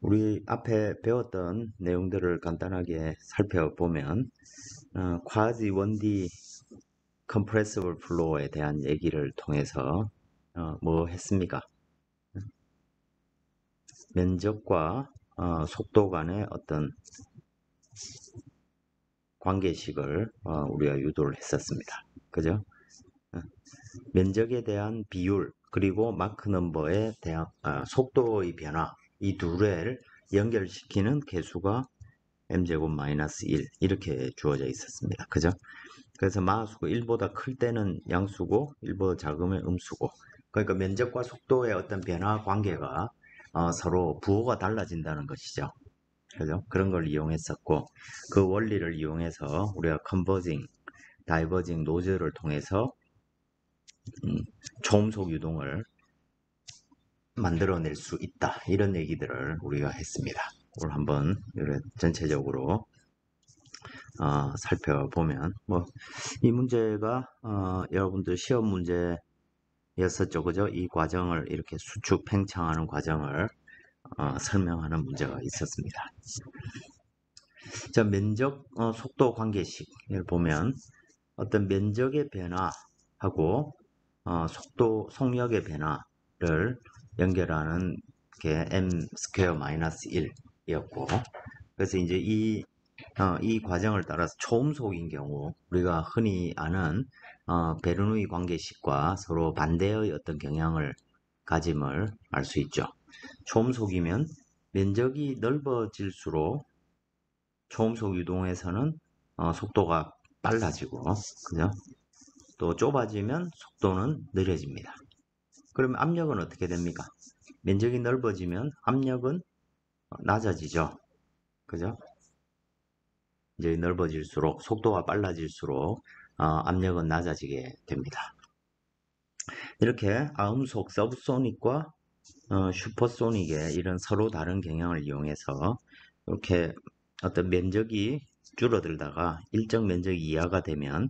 우리 앞에 배웠던 내용들을 간단하게 살펴보면 quasi 1D compressible flow에 대한 얘기를 통해서 뭐 했습니까? 면적과 속도 간의 어떤 관계식을 우리가 유도를 했었습니다. 그죠? 어, 면적에 대한 비율 그리고 마크 넘버에 대한 속도의 변화 이 둘을 연결시키는 계수가 m제곱 마이너스 1 이렇게 주어져 있었습니다. 그죠? 그래서 마하수가 1보다 클 때는 양수고 1보다 작으면 음수고 그러니까 면적과 속도의 어떤 변화 관계가 서로 부호가 달라진다는 것이죠. 그죠? 그런 걸 이용했었고 그 원리를 이용해서 우리가 컨버징, 다이버징 노즐을 통해서 초음속 유동을 만들어낼 수 있다. 이런 얘기들을 우리가 했습니다. 오늘 한번 전체적으로 살펴보면 이 문제가 여러분들 시험 문제였었죠. 그죠? 이 과정을 이렇게 수축 팽창하는 과정을 설명하는 문제가 있었습니다. 자, 면적 속도 관계식을 보면 어떤 면적의 변화하고 속도 속력의 변화를 연결하는 게 m 스퀘어 마이너스 1이었고 그래서 이제 이 과정을 따라서 초음속인 경우 우리가 흔히 아는 베르누이 관계식과 서로 반대의 어떤 경향을 가짐을 알 수 있죠. 초음속이면 면적이 넓어질수록 초음속 유동에서는 속도가 빨라지고 그죠? 또 좁아지면 속도는 느려집니다. 그러면 압력은 어떻게 됩니까? 면적이 넓어지면 압력은 낮아지죠. 그죠? 이제 넓어질수록 속도가 빨라질수록 압력은 낮아지게 됩니다. 이렇게 아음속 서브소닉과 슈퍼소닉의 이런 서로 다른 경향을 이용해서 이렇게 어떤 면적이 줄어들다가 일정 면적 이하가 되면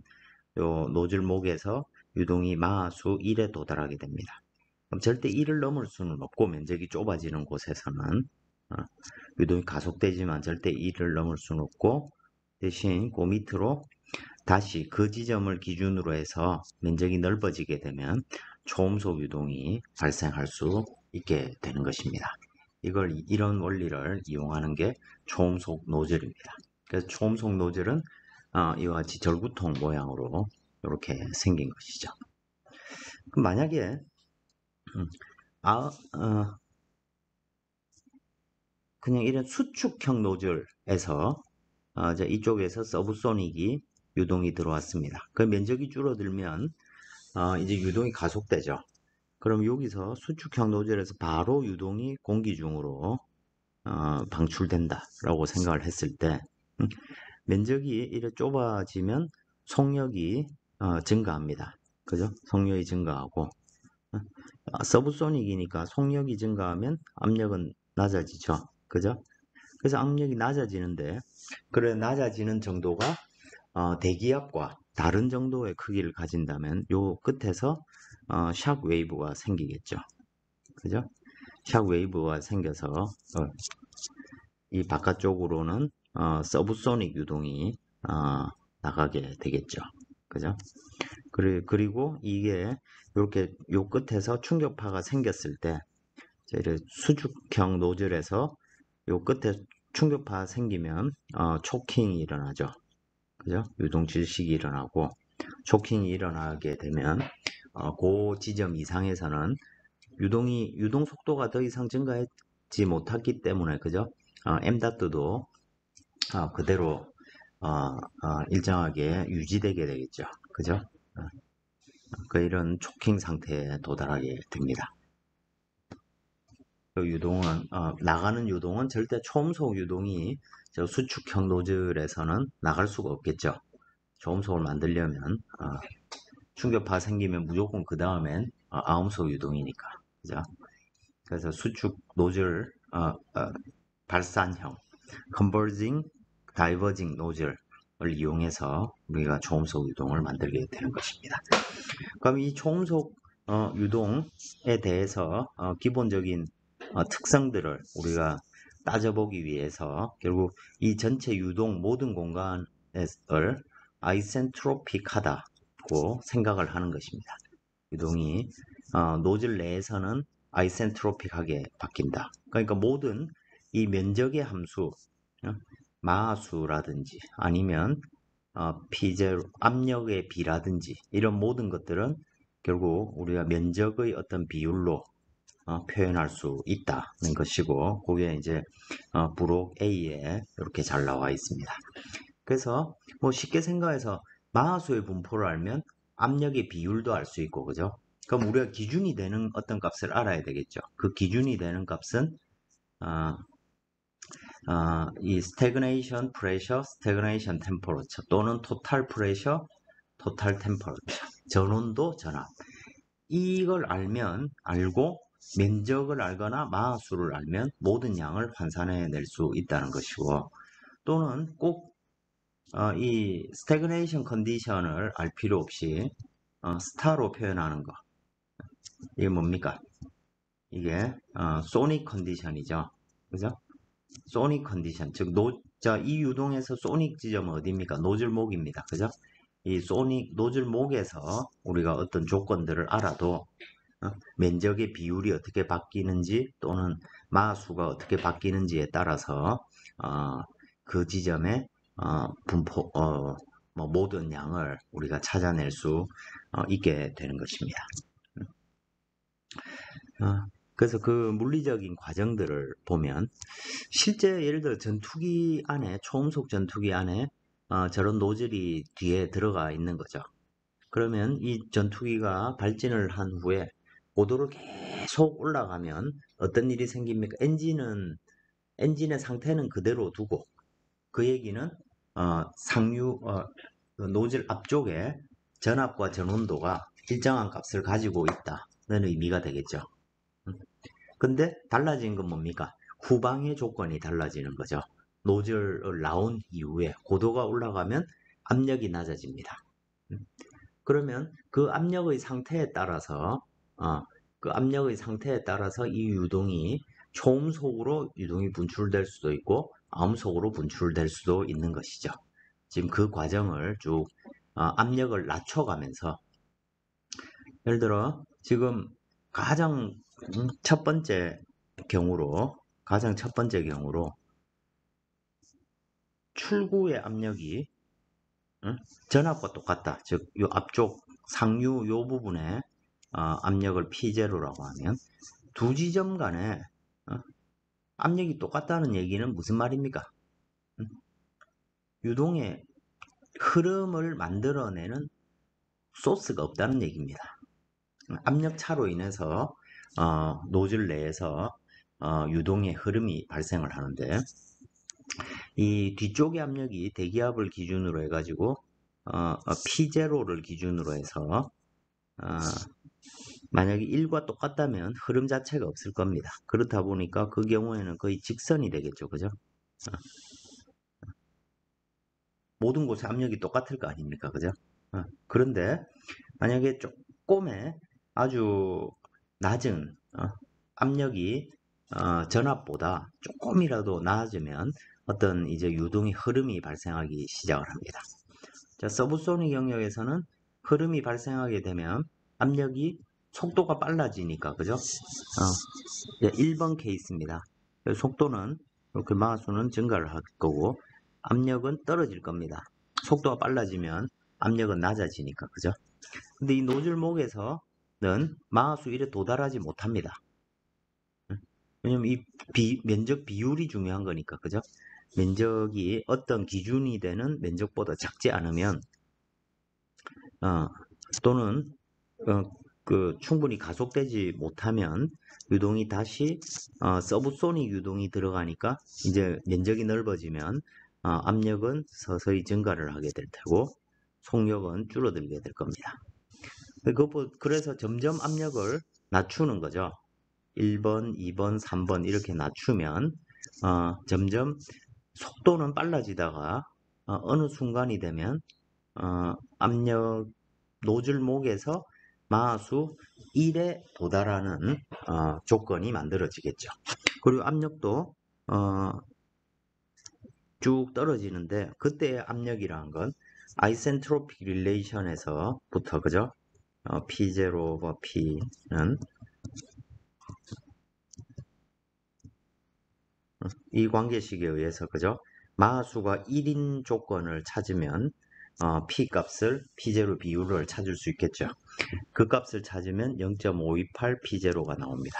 요 노즐 목에서 유동이 마하수 1에 도달하게 됩니다. 그럼 절대 1을 넘을 수는 없고 면적이 좁아지는 곳에서는 유동이 가속되지만 절대 1을 넘을 수는 없고 대신 그 밑으로 다시 그 지점을 기준으로 해서 면적이 넓어지게 되면 초음속 유동이 발생할 수 있게 되는 것입니다. 이런 원리를 이용하는 게 초음속 노즐입니다. 그래서 초음속 노즐은 이와 같이 절구통 모양으로 이렇게 생긴 것이죠. 그럼 만약에 그냥 이런 수축형 노즐에서 이쪽에서 서브소닉이 유동이 들어왔습니다. 그 면적이 줄어들면 이제 유동이 가속되죠. 그럼 여기서 수축형 노즐에서 바로 유동이 공기 중으로 방출된다라고 생각을 했을 때 면적이 이렇게 좁아지면 속력이 증가합니다. 그죠? 속력이 증가하고 서브소닉이니까 속력이 증가하면 압력은 낮아지죠. 그죠? 그래서 압력이 낮아지는데 그래 낮아지는 정도가 대기압과 다른 정도의 크기를 가진다면 요 끝에서 샥 웨이브가 생기겠죠. 그죠? 샥 웨이브가 생겨서 이 바깥쪽으로는 서브소닉 유동이 나가게 되겠죠. 그죠? 그리고 이게 이렇게 요 끝에서 충격파가 생겼을 때 수축형 노즐에서 요 끝에 충격파 생기면 초킹이 일어나죠. 그죠? 유동 질식이 일어나고 초킹이 일어나게 되면 그 지점 이상에서는 유동 속도가 더 이상 증가하지 못했기 때문에 그죠? m도 그대로 일정하게 유지되게 되겠죠. 그죠? 이런 초킹 상태에 도달하게 됩니다. 그 유동은 나가는 유동은 절대 초음속 유동이 저 수축형 노즐에서는 나갈 수가 없겠죠. 초음속을 만들려면 충격파 생기면 무조건 그 다음엔 아음속 유동이니까 그죠? 그래서 수축 노즐 발산형 컨버징 다이버징 노즐을 이용해서 우리가 초음속 유동을 만들게 되는 것입니다. 그럼 이 초음속 유동에 대해서 기본적인 특성들을 우리가 따져보기 위해서 결국 이 전체 유동 모든 공간을 아이센트로픽하다고 생각을 하는 것입니다. 유동이 노즐 내에서는 아이센트로픽하게 바뀐다. 그러니까 모든 이 면적의 함수, 마하수라든지 아니면 피제로 압력의 비라든지 이런 모든 것들은 결국 우리가 면적의 어떤 비율로 표현할 수 있다는 것이고, 그게 이제 부록 A에 이렇게 잘 나와 있습니다. 그래서 뭐 쉽게 생각해서 마하수의 분포를 알면 압력의 비율도 알 수 있고, 그죠? 그럼 우리가 기준이 되는 어떤 값을 알아야 되겠죠. 그 기준이 되는 값은 이 stagnation pressure, stagnation temperature 또는 total pressure, total temperature, 전온도, 전압. 이걸 알고 면적을 알거나 마하수를 알면 모든 양을 환산해 낼 수 있다는 것이고, 또는 꼭 이 스태그네이션 컨디션을 알 필요 없이 스타로 표현하는 거. 이게 뭡니까? 이게 소닉 컨디션이죠. 그죠? 소닉 컨디션. 즉 이 유동에서 소닉 지점은 어디입니까? 노즐목입니다. 그죠? 이 소닉 노즐목에서 우리가 어떤 조건들을 알아도 면적의 비율이 어떻게 바뀌는지 또는 마수가 어떻게 바뀌는지에 따라서 그 지점의 분포 뭐 모든 양을 우리가 찾아낼 수 있게 되는 것입니다. 그래서 그 물리적인 과정들을 보면 실제 예를 들어 전투기 안에 초음속 전투기 안에 저런 노즐이 뒤에 들어가 있는 거죠. 그러면 이 전투기가 발진을 한 후에 고도를 계속 올라가면 어떤 일이 생깁니까? 엔진의 상태는 그대로 두고, 그 얘기는 그 노즐 앞쪽에 전압과 전온도가 일정한 값을 가지고 있다는 의미가 되겠죠. 근데 달라진 건 뭡니까? 후방의 조건이 달라지는 거죠. 노즐을 나온 이후에 고도가 올라가면 압력이 낮아집니다. 그러면 그 압력의 상태에 따라서 이 유동이 초음속으로 유동이 분출될 수도 있고 암속으로 분출될 수도 있는 것이죠. 지금 그 과정을 쭉 압력을 낮춰가면서, 예를 들어 지금 가장 첫 번째 경우로 출구의 압력이 전압과 똑같다. 즉, 이 앞쪽 상류 요 부분에 압력을 P0라고 하면 두 지점 간에 압력이 똑같다는 얘기는 무슨 말입니까? 유동의 흐름을 만들어내는 소스가 없다는 얘기입니다. 압력 차로 인해서 노즐 내에서 유동의 흐름이 발생을 하는데, 이 뒤쪽의 압력이 대기압을 기준으로 해가지고 P0를 기준으로 해서 만약에 1과 똑같다면 흐름 자체가 없을 겁니다. 그렇다 보니까 그 경우에는 거의 직선이 되겠죠. 그죠? 모든 곳에 압력이 똑같을 거 아닙니까? 그죠? 그런데 만약에 조금의 아주 낮은 압력이 전압보다 조금이라도 낮으면 어떤 이제 유동의 흐름이 발생하기 시작을 합니다. 자, 서브소닉 영역에서는 흐름이 발생하게 되면 압력이 속도가 빨라지니까, 그죠? 1번 케이스입니다. 속도는, 이렇게 마하수는 증가를 할 거고, 압력은 떨어질 겁니다. 속도가 빨라지면 압력은 낮아지니까, 그죠? 근데 이 노즐목에서는 마하수 1에 도달하지 못합니다. 왜냐면 이 면적 비율이 중요한 거니까, 그죠? 면적이 어떤 기준이 되는 면적보다 작지 않으면, 또는 충분히 가속되지 못하면 유동이 다시 서브소닉 유동이 들어가니까 이제 면적이 넓어지면 압력은 서서히 증가를 하게 될 테고 속력은 줄어들게 될 겁니다. 그래서 점점 압력을 낮추는 거죠. 1번, 2번, 3번 이렇게 낮추면 점점 속도는 빨라지다가 어느 순간이 되면 압력 노즐목에서 마하수 1에 도달하는 조건이 만들어지겠죠. 그리고 압력도 쭉 떨어지는데 그때의 압력이라는 건 아이센트로픽 릴레이션에서부터 그죠? P0 over P는 이 관계식에 의해서 그죠? 마하수가 1인 조건을 찾으면 P 값을 P0 비율을 찾을 수 있겠죠. 그 값을 찾으면 0.528 P0가 나옵니다.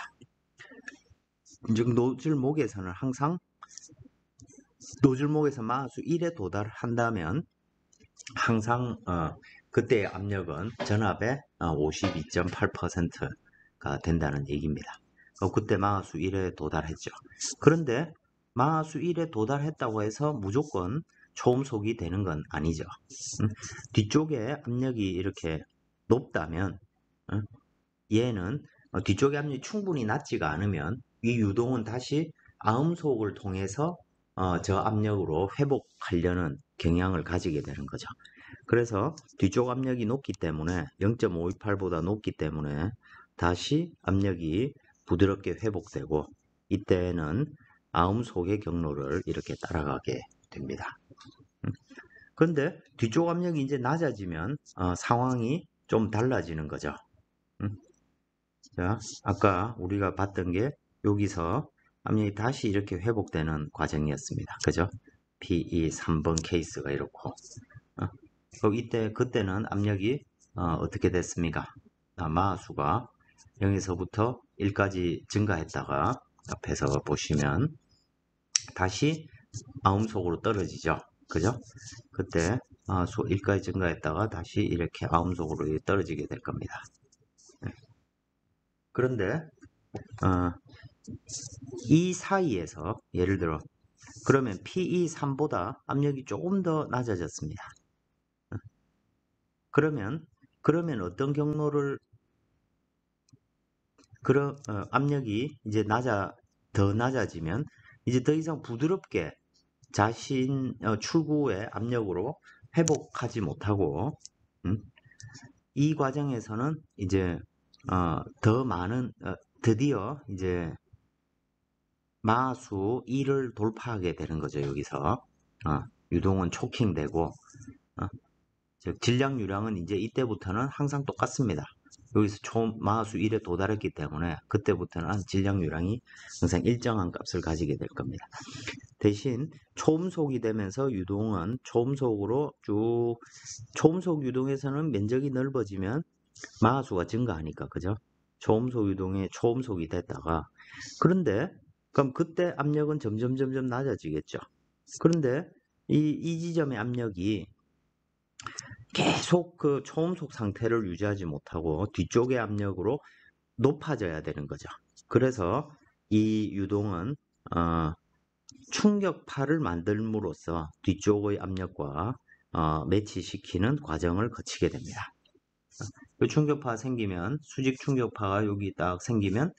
즉 노즐목에서는 항상 노즐목에서 마하수 1에 도달한다면 항상 그때의 압력은 전압의 52.8%가 된다는 얘기입니다. 그때 마하수 1에 도달했죠. 그런데 마하수 1에 도달했다고 해서 무조건 초음속이 되는 건 아니죠. 뒤쪽에 압력이 이렇게 높다면 얘는 뒤쪽의 압력이 충분히 낮지가 않으면 이 유동은 다시 아음속을 통해서 저 압력으로 회복하려는 경향을 가지게 되는 거죠. 그래서 뒤쪽 압력이 높기 때문에 0.528보다 높기 때문에 다시 압력이 부드럽게 회복되고 이때는 아음속의 경로를 이렇게 따라가게 됩니다. 그런데 뒤쪽 압력이 이제 낮아지면 상황이 좀 달라지는 거죠. 자, 아까 우리가 봤던 게 여기서 압력이 다시 이렇게 회복되는 과정이었습니다. 그죠? PE 3번 케이스가 이렇고 그때는 압력이 어떻게 됐습니까? 마하수가 0에서부터 1까지 증가했다가 앞에서 보시면 다시 아음속으로 떨어지죠. 그죠? 그때 마하수 1까지 증가했다가 다시 이렇게 아음속으로 떨어지게 될 겁니다. 그런데 이 사이에서 예를 들어 그러면 PE3보다 압력이 조금 더 낮아졌습니다. 그러면 어떤 경로를 압력이 이제 더 낮아지면 이제 더 이상 부드럽게 자신 출구의 압력으로 회복하지 못하고 이 과정에서는 이제 더 많은 드디어 이제 마하수 1을 돌파하게 되는 거죠. 여기서 유동은 초킹되고 즉 질량유량은 이제 이때부터는 항상 똑같습니다. 여기서 마하수 1에 도달했기 때문에 그때부터는 질량유량이 항상 일정한 값을 가지게 될 겁니다. 대신 초음속이 되면서 유동은 초음속으로 쭉 초음속 유동에서는 면적이 넓어지면 마하수가 증가하니까 그죠? 초음속 유동에 초음속이 됐다가 그런데 그럼 그때 압력은 점점 낮아지겠죠. 그런데 이 지점의 압력이 계속 그 초음속 상태를 유지하지 못하고 뒤쪽의 압력으로 높아져야 되는 거죠. 그래서 이 유동은 충격파를 만들므로써 뒤쪽의 압력과 매치시키는 과정을 거치게 됩니다. 이 충격파가 생기면 수직 충격파가 여기 딱 생기면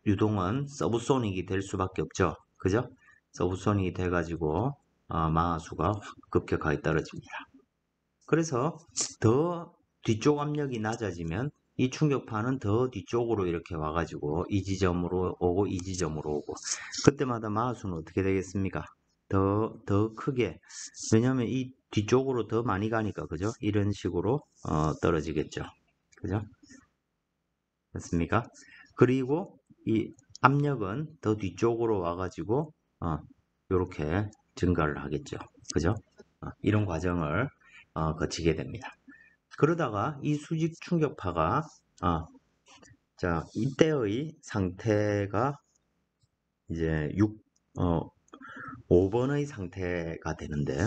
유동은 서브소닉이 될 수밖에 없죠. 그죠? 서브소닉이 돼가지고 마하수가 확 급격하게 떨어집니다. 그래서 더 뒤쪽 압력이 낮아지면 이 충격파는 더 뒤쪽으로 이렇게 와가지고 이 지점으로 오고 이 지점으로 오고 그때마다 마하수는 어떻게 되겠습니까? 더 크게 왜냐하면 이 뒤쪽으로 더 많이 가니까 그죠? 이런 식으로 떨어지겠죠. 그죠? 맞습니까? 그리고 이 압력은 더 뒤쪽으로 와가지고 이렇게 증가를 하겠죠. 그죠? 이런 과정을 거치게 됩니다. 그러다가 이 수직 충격파가 자 이때의 상태가 이제 5번의 상태가 되는데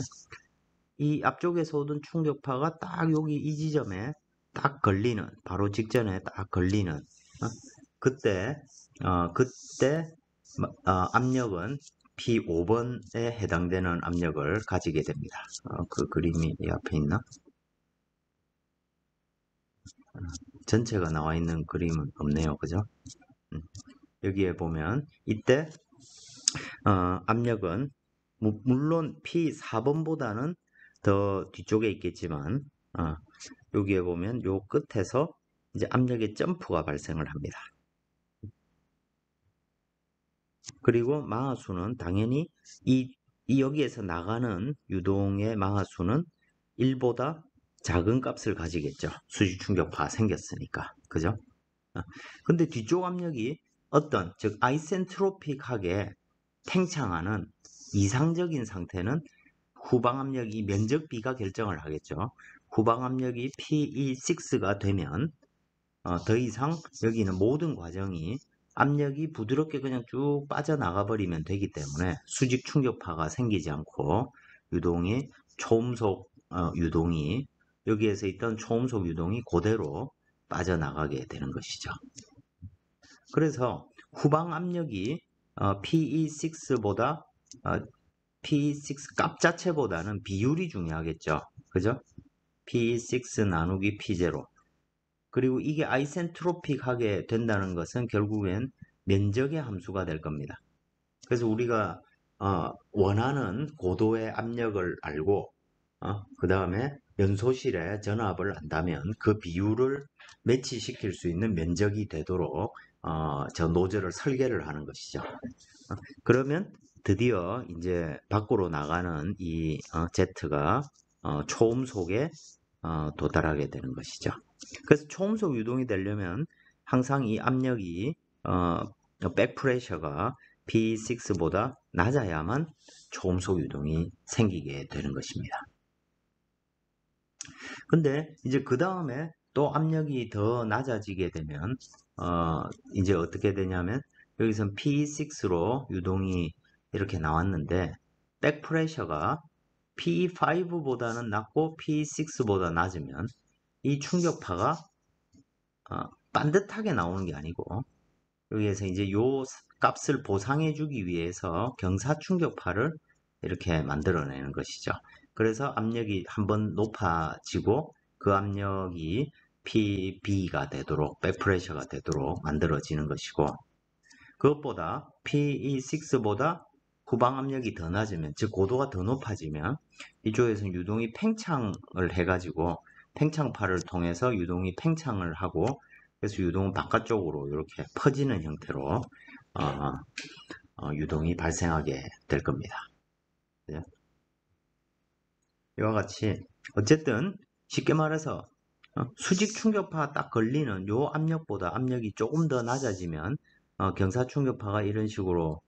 이 앞쪽에서 오던 충격파가 딱 여기 이 지점에 딱 걸리는 바로 직전에 딱 걸리는 그때 압력은 P5번에 해당되는 압력을 가지게 됩니다. 그 그림이 이 앞에 있나? 전체가 나와 있는 그림은 없네요. 그죠? 여기에 보면 이때 압력은 물론 P4번보다는 더 뒤쪽에 있겠지만 여기에 보면 요 끝에서 이제 압력의 점프가 발생을 합니다. 그리고 마하수는 당연히 이 여기에서 나가는 유동의 마하수는 1보다 작은 값을 가지겠죠. 수직 충격파가 생겼으니까. 그죠? 근데 뒤쪽 압력이 어떤, 즉, 아이센트로픽하게 팽창하는 이상적인 상태는 후방 압력이 면적 B가 결정을 하겠죠. 후방 압력이 PE6가 되면 더 이상 여기는 모든 과정이 압력이 부드럽게 그냥 쭉 빠져나가 버리면 되기 때문에 수직 충격파가 생기지 않고 유동이 초음속 유동이 여기에서 있던 초음속 유동이 그대로 빠져나가게 되는 것이죠. 그래서 후방 압력이 PE6보다 PE6 값 자체보다는 비율이 중요하겠죠. 그죠? PE6 나누기 P0. 그리고 이게 아이센트로픽하게 된다는 것은 결국엔 면적의 함수가 될 겁니다. 그래서 우리가 원하는 고도의 압력을 알고 그 다음에 연소실에 전압을 안다면 그 비율을 매치시킬 수 있는 면적이 되도록 저 노즐을 설계를 하는 것이죠. 그러면 드디어 이제 밖으로 나가는 이 제트가 초음속에 도달하게 되는 것이죠. 그래서 초음속 유동이 되려면 항상 이 압력이 백프레셔가 P6보다 낮아야만 초음속 유동이 생기게 되는 것입니다. 근데 이제 그 다음에 또 압력이 더 낮아지게 되면 이제 어떻게 되냐면 여기선 P6로 유동이 이렇게 나왔는데 백프레셔가 P5보다는 낮고 P6보다 낮으면 이 충격파가 반듯하게 나오는 게 아니고 여기에서 이제 요 값을 보상해 주기 위해서 경사 충격파를 이렇게 만들어내는 것이죠. 그래서 압력이 한번 높아지고 그 압력이 PB가 되도록 백프레셔가 되도록 만들어지는 것이고 그것보다 PE6보다 후방 압력이 더 낮으면 즉 고도가 더 높아지면 이쪽에서 유동이 팽창을 해가지고 팽창파를 통해서 유동이 팽창을 하고 그래서 유동은 바깥쪽으로 이렇게 퍼지는 형태로 유동이 발생하게 될 겁니다. 네? 이와 같이 어쨌든 쉽게 말해서 수직 충격파가 딱 걸리는 요 압력보다 압력이 조금 더 낮아지면 경사 충격파가 이런 식으로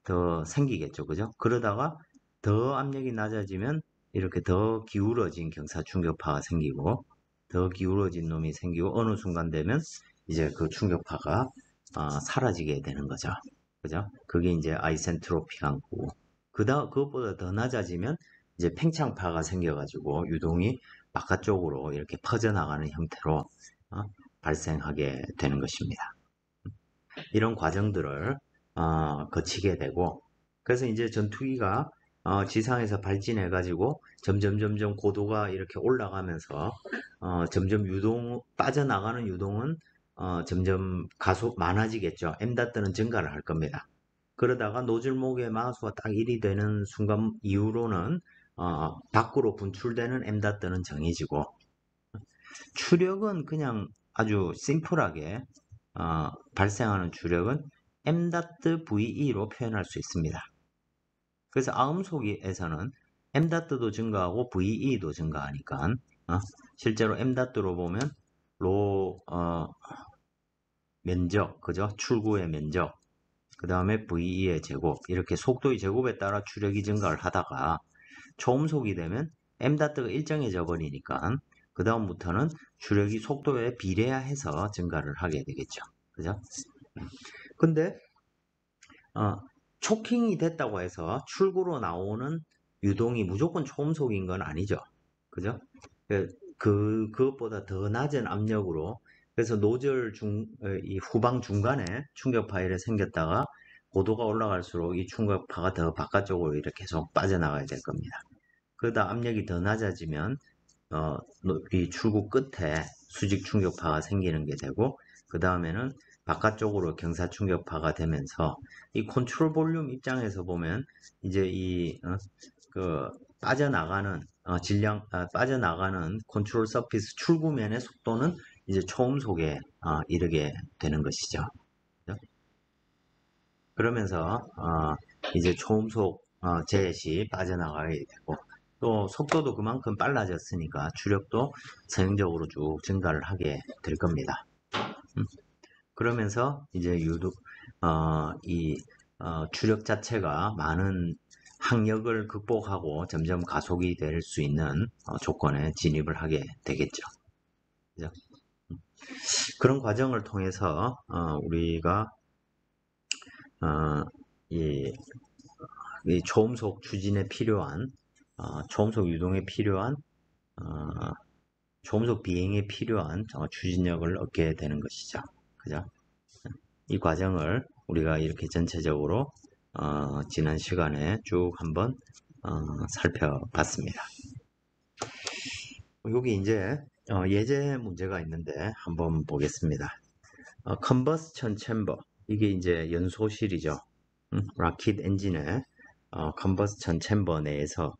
더 생기겠죠. 그죠? 그러다가 더 압력이 낮아지면 이렇게 더 기울어진 경사 충격파가 생기고 더 기울어진 놈이 생기고 어느 순간 되면 이제 그 충격파가 사라지게 되는 거죠. 그죠? 그게 이제 아이센트로픽한 거고 그것보다 더 낮아지면 이제 팽창파가 생겨가지고 유동이 바깥쪽으로 이렇게 퍼져나가는 형태로 발생하게 되는 것입니다. 이런 과정들을 거치게 되고 그래서 이제 전투기가 지상에서 발진해 가지고 점점 고도가 이렇게 올라가면서 점점 빠져나가는 유동은 점점 많아지겠죠. m다트는 증가를 할 겁니다. 그러다가 노즐목의 마수가 딱 1이 되는 순간 이후로는 밖으로 분출되는 m다트는 정해지고 추력은 그냥 아주 심플하게 발생하는 추력은 m.VE로 표현할 수 있습니다. 그래서 아음속에서는 m.도 증가하고 VE도 증가하니까 실제로 m.로 보면 면적, 그죠? 출구의 면적, 그 다음에 VE의 제곱 이렇게 속도의 제곱에 따라 추력이 증가를 하다가 초음속이 되면 m.가 일정해져 버리니까 그 다음부터는 추력이 속도에 비례해서 증가를 하게 되겠죠. 그죠? 근데 초킹이 됐다고 해서 출구로 나오는 유동이 무조건 초음속인 건 아니죠. 그죠? 그것보다 더 낮은 압력으로 그래서 노즐 이 후방 중간에 충격파일이 생겼다가 고도가 올라갈수록 이 충격파가 더 바깥쪽으로 이렇게 계속 빠져나가야 될 겁니다. 그러다 압력이 더 낮아지면 이 출구 끝에 수직 충격파가 생기는 게 되고 그 다음에는 바깥쪽으로 경사 충격파가 되면서 이 컨트롤 볼륨 입장에서 보면 이제 그 빠져나가는 빠져나가는 컨트롤 서피스 출구면의 속도는 이제 초음속에 이르게 되는 것이죠. 그러면서 이제 초음속 젯이 빠져나가게 되고 또 속도도 그만큼 빨라졌으니까 추력도 선형적으로 쭉 증가를 하게 될 겁니다. 그러면서 이제 추력 자체가 많은 항력을 극복하고 점점 가속이 될 수 있는 조건에 진입을 하게 되겠죠. 그죠? 그런 과정을 통해서 우리가 이 초음속 추진에 필요한 초음속 유동에 필요한 초음속 비행에 필요한 추진력을 얻게 되는 것이죠. 그죠? 이 과정을 우리가 이렇게 전체적으로 지난 시간에 쭉 한번 살펴봤습니다. 여기 이제 예제 문제가 있는데 한번 보겠습니다. 컨버스천 챔버, 이게 이제 연소실이죠. 라킷 엔진의 컨버스천 챔버 내에서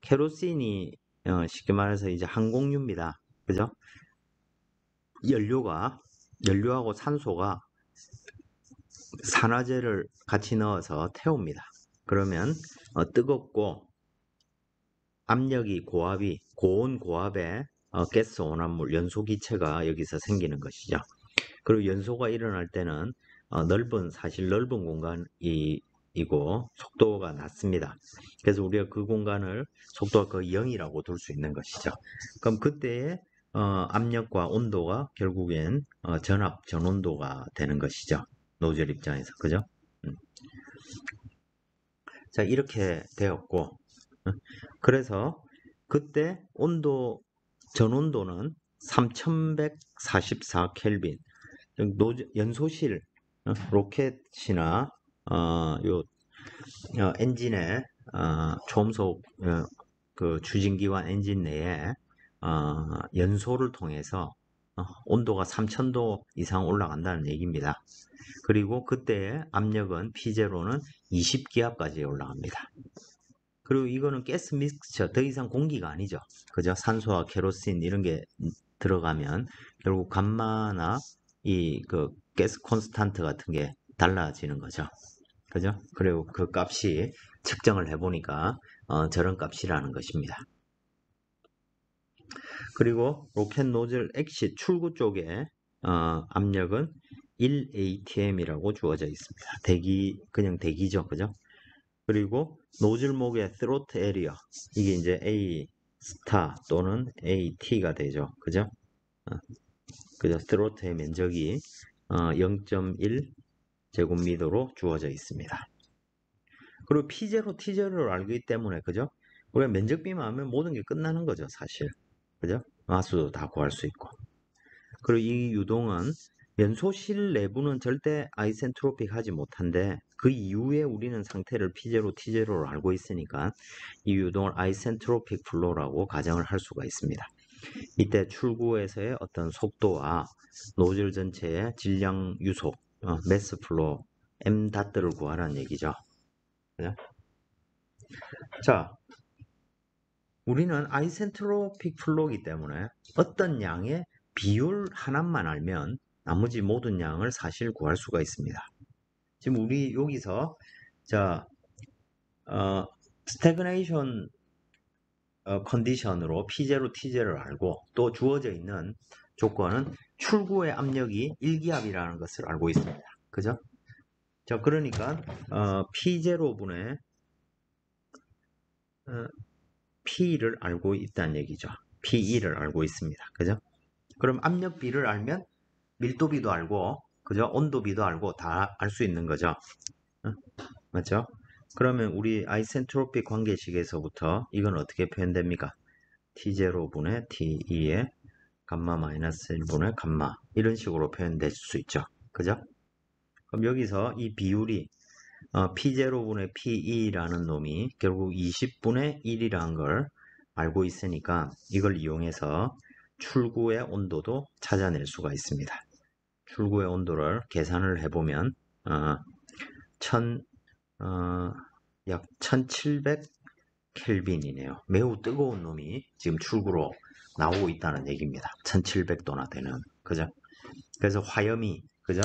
케로신이 쉽게 말해서 이제 항공유입니다. 그죠? 연료하고 산소가 산화제를 같이 넣어서 태웁니다. 그러면 뜨겁고 압력이 고온 고압의 가스 온화물 연소기체가 여기서 생기는 것이죠. 그리고 연소가 일어날 때는 사실 넓은 공간이고 속도가 낮습니다. 그래서 우리가 그 공간을 속도가 거의 0이라고 둘 수 있는 것이죠. 그럼 그때의 압력과 온도가 결국엔 전온도가 되는 것이죠. 노즐 입장에서. 그죠? 자, 이렇게 되었고, 그래서 그때 전온도는 3144 켈빈. 연소실, 로켓이나, 엔진의, 초음속, 그 추진기관 엔진 내에, 연소를 통해서, 온도가 3000도 이상 올라간다는 얘기입니다. 그리고 그때의 압력은 P0는 20기압까지 올라갑니다. 그리고 이거는 가스 믹스처, 더 이상 공기가 아니죠. 그죠? 산소와 케로신 이런 게 들어가면 결국 감마나 그 가스 콘스탄트 같은 게 달라지는 거죠. 그죠? 그리고 그 값이 측정을 해보니까 저런 값이라는 것입니다. 그리고 로켓 노즐 엑싯 출구 쪽에 압력은 1atm이라고 주어져 있습니다. 그냥 대기죠. 그죠? 그리고 노즐목의 throat area, 이게 이제 A 스타 또는 AT가 되죠. 그죠? 그죠? throat의 면적이 0.1 제곱미터로 주어져 있습니다. 그리고 P0, T0를 알기 때문에, 그죠? 우리가 면적비만 하면 모든 게 끝나는 거죠, 사실. 그죠? 마수도 다 구할 수 있고. 그리고 이 유동은 연소실 내부는 절대 아이센트로픽 하지 못한데 그 이후에 우리는 상태를 P0, T0로 알고 있으니까 이 유동을 아이센트로픽 플로우라고 가정을 할 수가 있습니다. 이때 출구에서의 어떤 속도와 노즐 전체의 질량 유속, 매스 플로우, M 닷들을 구하라는 얘기죠. 그죠? 자, 우리는 아이센트로픽 플로우이기 때문에 어떤 양의 비율 하나만 알면 나머지 모든 양을 사실 구할 수가 있습니다. 지금 우리 여기서 스태그네이션 컨디션으로 P0, T0를 알고 또 주어져 있는 조건은 출구의 압력이 1기압이라는 것을 알고 있습니다. 그죠? 자, 그러니까 P0분의 P를 알고 있다는 얘기죠. P2를 알고 있습니다. 그죠? 그럼 압력비를 알면 밀도비도 알고, 그죠? 온도비도 알고 다 알 수 있는 거죠. 맞죠? 그러면 우리 아이센트로픽 관계식에서부터 이건 어떻게 표현됩니까? T0분의 T2의 감마 마이너스 1분의 감마, 이런 식으로 표현될 수 있죠. 그죠? 그럼 여기서 이 비율이 P0분의 P2라는 놈이 결국 20분의 1이라는 걸 알고 있으니까 이걸 이용해서 출구의 온도도 찾아낼 수가 있습니다. 출구의 온도를 계산을 해보면 약 1700 켈빈이네요. 매우 뜨거운 놈이 지금 출구로 나오고 있다는 얘기입니다. 1700도나 되는. 그죠? 그래서 화염이, 그죠?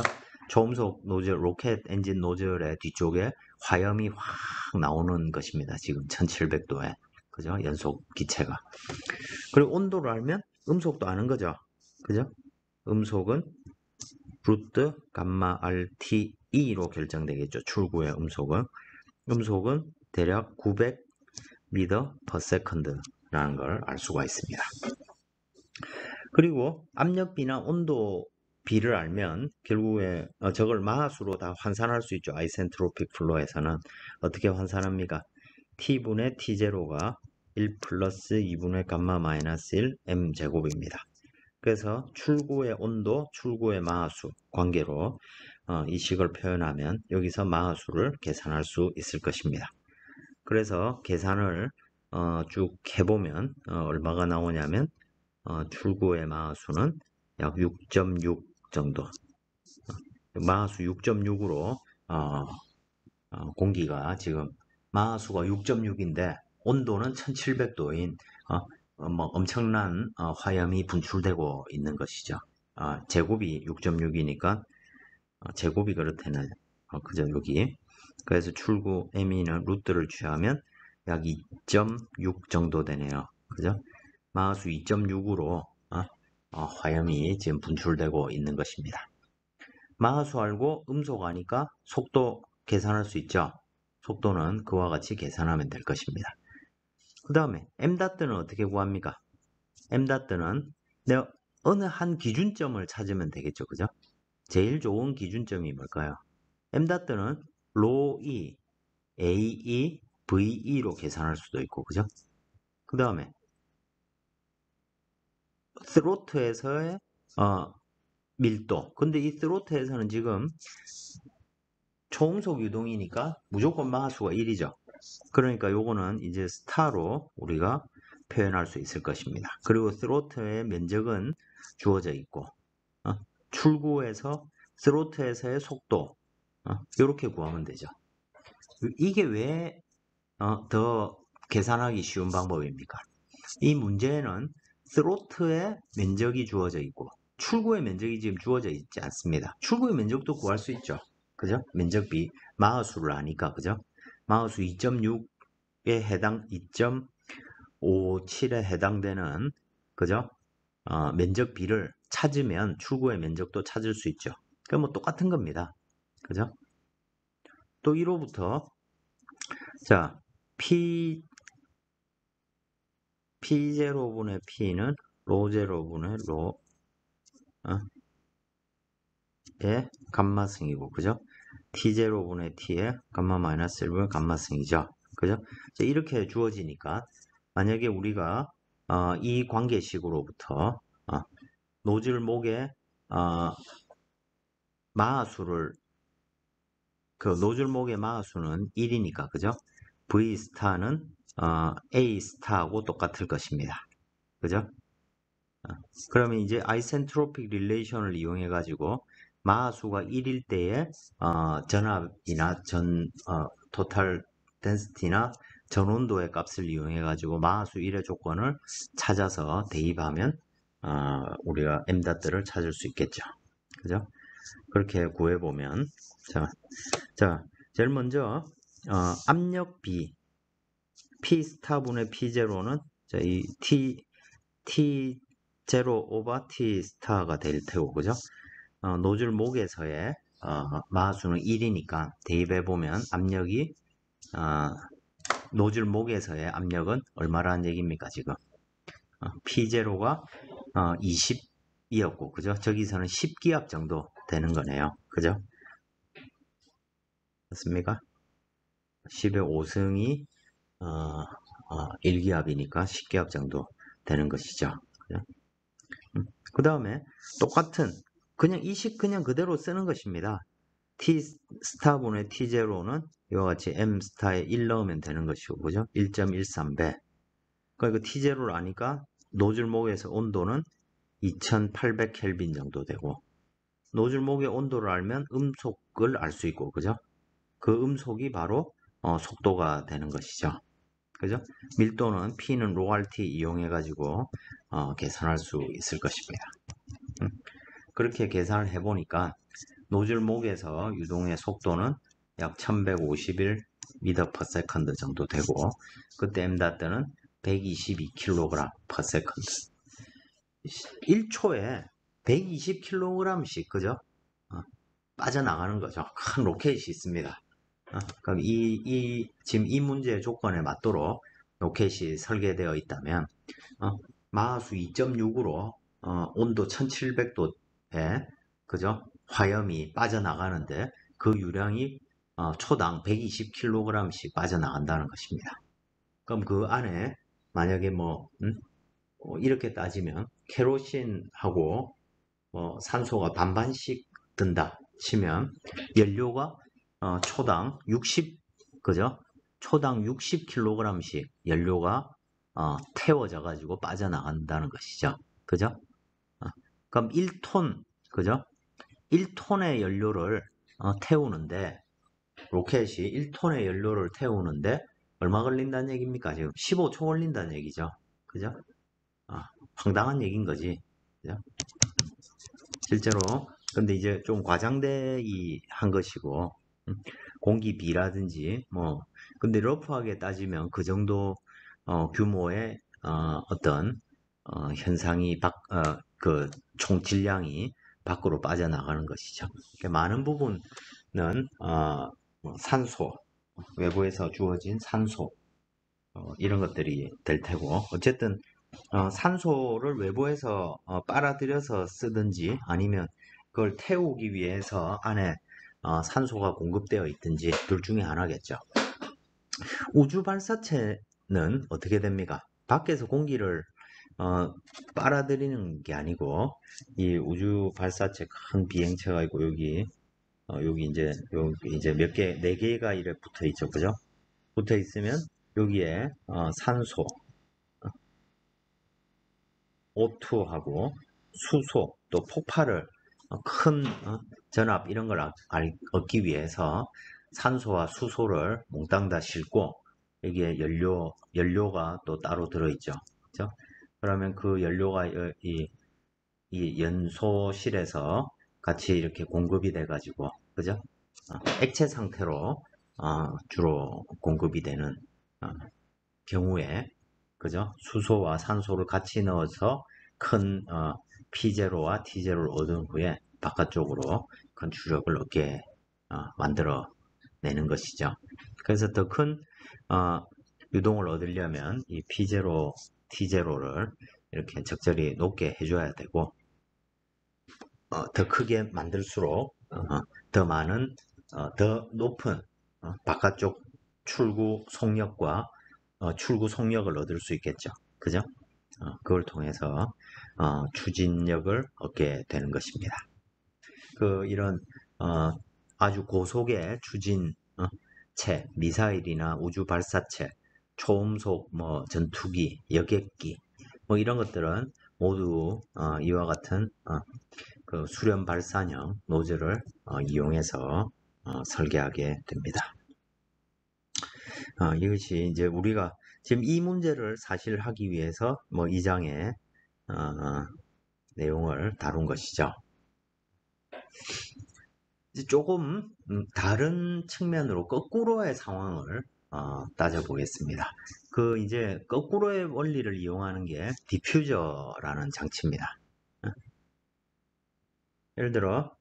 초음속 노즐, 로켓 엔진 노즐의 뒤쪽에 화염이 확 나오는 것입니다. 지금 1700도에. 그죠? 연속 기체가. 그리고 온도를 알면 음속도 아는 거죠. 그죠? 음속은 루트 감마 RTE로 결정되겠죠. 출구의 음속은. 음속은 대략 900m per second라는 걸 알 수가 있습니다. 그리고 압력비나 온도비를 알면 결국에 저걸 마하수로 다 환산할 수 있죠. 아이센트로픽 플로에서는 어떻게 환산합니까? T분의 T0가 1 플러스 2분의 감마 마이너스 1 M제곱입니다. 그래서 출구의 온도, 출구의 마하수 관계로 이 식을 표현하면 여기서 마하수를 계산할 수 있을 것입니다. 그래서 계산을 쭉 해보면 얼마가 나오냐면 출구의 마하수는 약 6.6 정도. 마하수 6.6으로 공기가 지금 마하수가 6.6인데 온도는 1700도인 뭐 엄청난 화염이 분출되고 있는 것이죠. 제곱이 6.6이니까 제곱이 그렇다는 그죠 여기. 그래서 출구 ME는 루트를 취하면 약 2.6 정도 되네요. 그죠? 마하수 2.6으로 화염이 지금 분출되고 있는 것입니다. 마하수 알고 음속 아니까 속도 계산할 수 있죠. 속도는 그와 같이 계산하면 될 것입니다. 그 다음에 m다트는 어떻게 구합니까? m다트는 내가 어느 한 기준점을 찾으면 되겠죠. 그죠? 제일 좋은 기준점이 뭘까요? m다트는 ρe, ae, ve로 계산할 수도 있고, 그죠? 그 다음에 스로트에서의 밀도. 근데 이 스로트에서는 지금 초음속 유동이니까 무조건 마하수가 1이죠. 그러니까 요거는 이제 스타로 우리가 표현할 수 있을 것입니다. 그리고 스로트의 면적은 주어져 있고 출구에서 스로트에서의 속도 이렇게 구하면 되죠. 이게 왜 더 계산하기 쉬운 방법입니까? 이 문제에는 스로트의 면적이 주어져 있고 출구의 면적이 지금 주어져 있지 않습니다. 출구의 면적도 구할 수 있죠. 그죠? 면적비 마하수를 아니까 그죠? 마하수 2.6에 해당 2.57에 해당되는 그죠? 면적비를 찾으면 출구의 면적도 찾을 수 있죠. 그럼 뭐 똑같은 겁니다. 그죠? 또 1호부터 자 P0분의 P는 ρ0분의 의 감마승이고 그죠? T0분의 T의 감마 마이너스 1분의 감마승이죠. 그죠? 이렇게 주어지니까 만약에 우리가 이 관계식으로부터 노즐 목의 마하수를 노즐 목의 마하수는 1이니까 그죠? V 스타는 A 스타하고 똑같을 것입니다. 그죠? 그러면 이제 아이센트로픽 릴레이션을 이용해 가지고 마하수가 1일 때의 전압이나 토탈 덴시티나 전온도의 값을 이용해 가지고 마하수 1의 조건을 찾아서 대입하면 우리가 m닷들을 찾을 수 있겠죠. 그죠? 그렇게 구해 보면 자, 제일 먼저 압력 B P 스타분의 P0는 이 T0 오버 T 스타가 될 테고 그죠? 노즐 목에서의 마하수는 1이니까 대입해 보면 압력이 노즐 목에서의 압력은 얼마라는 얘기입니까 지금? P0가 20이었고 그죠? 저기서는 10기압 정도 되는 거네요. 그죠? 맞습니까? 10의 5승이 1기압이니까 10기압 정도 되는 것이죠. 그 다음에 똑같은 그냥 이 식 그냥 그대로 쓰는 것입니다. T 스타분의 T0는 이와 같이 M 스타에 1 넣으면 되는 것이고 그죠? 1.13배. 그러니까 T0를 아니까 노즐 목에서 온도는 2800 켈빈 정도 되고 노즐 목의 온도를 알면 음속을 알 수 있고 그죠? 그 음속이 바로 속도가 되는 것이죠. 그죠? 밀도는 P는 ρRT 이용해 가지고 계산할 수 있을 것입니다. 그렇게 계산을 해보니까 노즐목에서 유동의 속도는 약 1151m/s 정도 되고 그때 m닷은 122kg/s. 1초에 120kg씩 그죠? 빠져나가는 거죠. 큰 로켓이 있습니다. 그럼 지금 이 문제의 조건에 맞도록 로켓이 설계되어 있다면 마하수 2.6으로 온도 1700도에 그죠? 화염이 빠져나가는데 그 유량이 초당 120kg씩 빠져나간다는 것입니다. 그럼 그 안에 만약에 이렇게 따지면 케로신하고 산소가 반반씩 든다 치면 연료가 초당 60 그죠? 초당 60kg씩 연료가 태워져 가지고 빠져나간다는 것이죠. 그죠? 그럼 1톤 그죠? 1톤의 연료를 태우는데 로켓이 1톤의 연료를 태우는데 얼마 걸린다는 얘기입니까? 지금 15초 걸린다는 얘기죠. 그죠? 황당한 얘기인 거지. 그죠? 실제로 근데 이제 좀 과장되이 한 것이고 공기비라든지 근데 러프하게 따지면 그 정도 규모의 어떤 현상이 그 총 질량이 밖으로 빠져나가는 것이죠. 많은 부분은 산소 외부에서 주어진 산소 이런 것들이 될 테고 어쨌든 산소를 외부에서 빨아들여서 쓰든지 아니면 그걸 태우기 위해서 안에 산소가 공급되어 있든지 둘 중에 하나겠죠. 우주 발사체는 어떻게 됩니까? 밖에서 공기를 빨아들이는 게 아니고 이 우주 발사체 큰 비행체가 있고 여기 이제 몇 개, 네 개가 이렇게 붙어 있죠, 그죠? 붙어 있으면 여기에 산소, O2하고 수소 또 폭발을 큰 전압 이런 걸 얻기 위해서 산소와 수소를 몽땅 다 싣고 여기에 연료가 또 따로 들어있죠. 그죠? 그러면 그 연료가 이 연소실에서 같이 이렇게 공급이 돼 가지고 그죠? 액체 상태로 주로 공급이 되는 경우에 그죠? 수소와 산소를 같이 넣어서 큰 P0와 T0를 얻은 후에 바깥쪽으로 큰 주력을 얻게 만들어 내는 것이죠. 그래서 더 큰 유동을 얻으려면 이 P0, T0를 이렇게 적절히 높게 해줘야 되고 더 크게 만들수록 더 많은 더 높은 바깥쪽 출구 속력과 출구 속력을 얻을 수 있겠죠. 그죠? 그걸 통해서 추진력을 얻게 되는 것입니다. 이런 아주 고속의 추진체, 미사일이나 우주 발사체, 초음속 전투기, 여객기 이런 것들은 모두 이와 같은 그 수렴 발산형 노즐을 이용해서 설계하게 됩니다. 이것이 이제 우리가 지금 이 문제를 사실 하기 위해서 이 장의 내용을 다룬 것이죠. 이제 조금 다른 측면으로 거꾸로의 상황을 따져보겠습니다. 이제 거꾸로의 원리를 이용하는 게 디퓨저라는 장치입니다. 예를 들어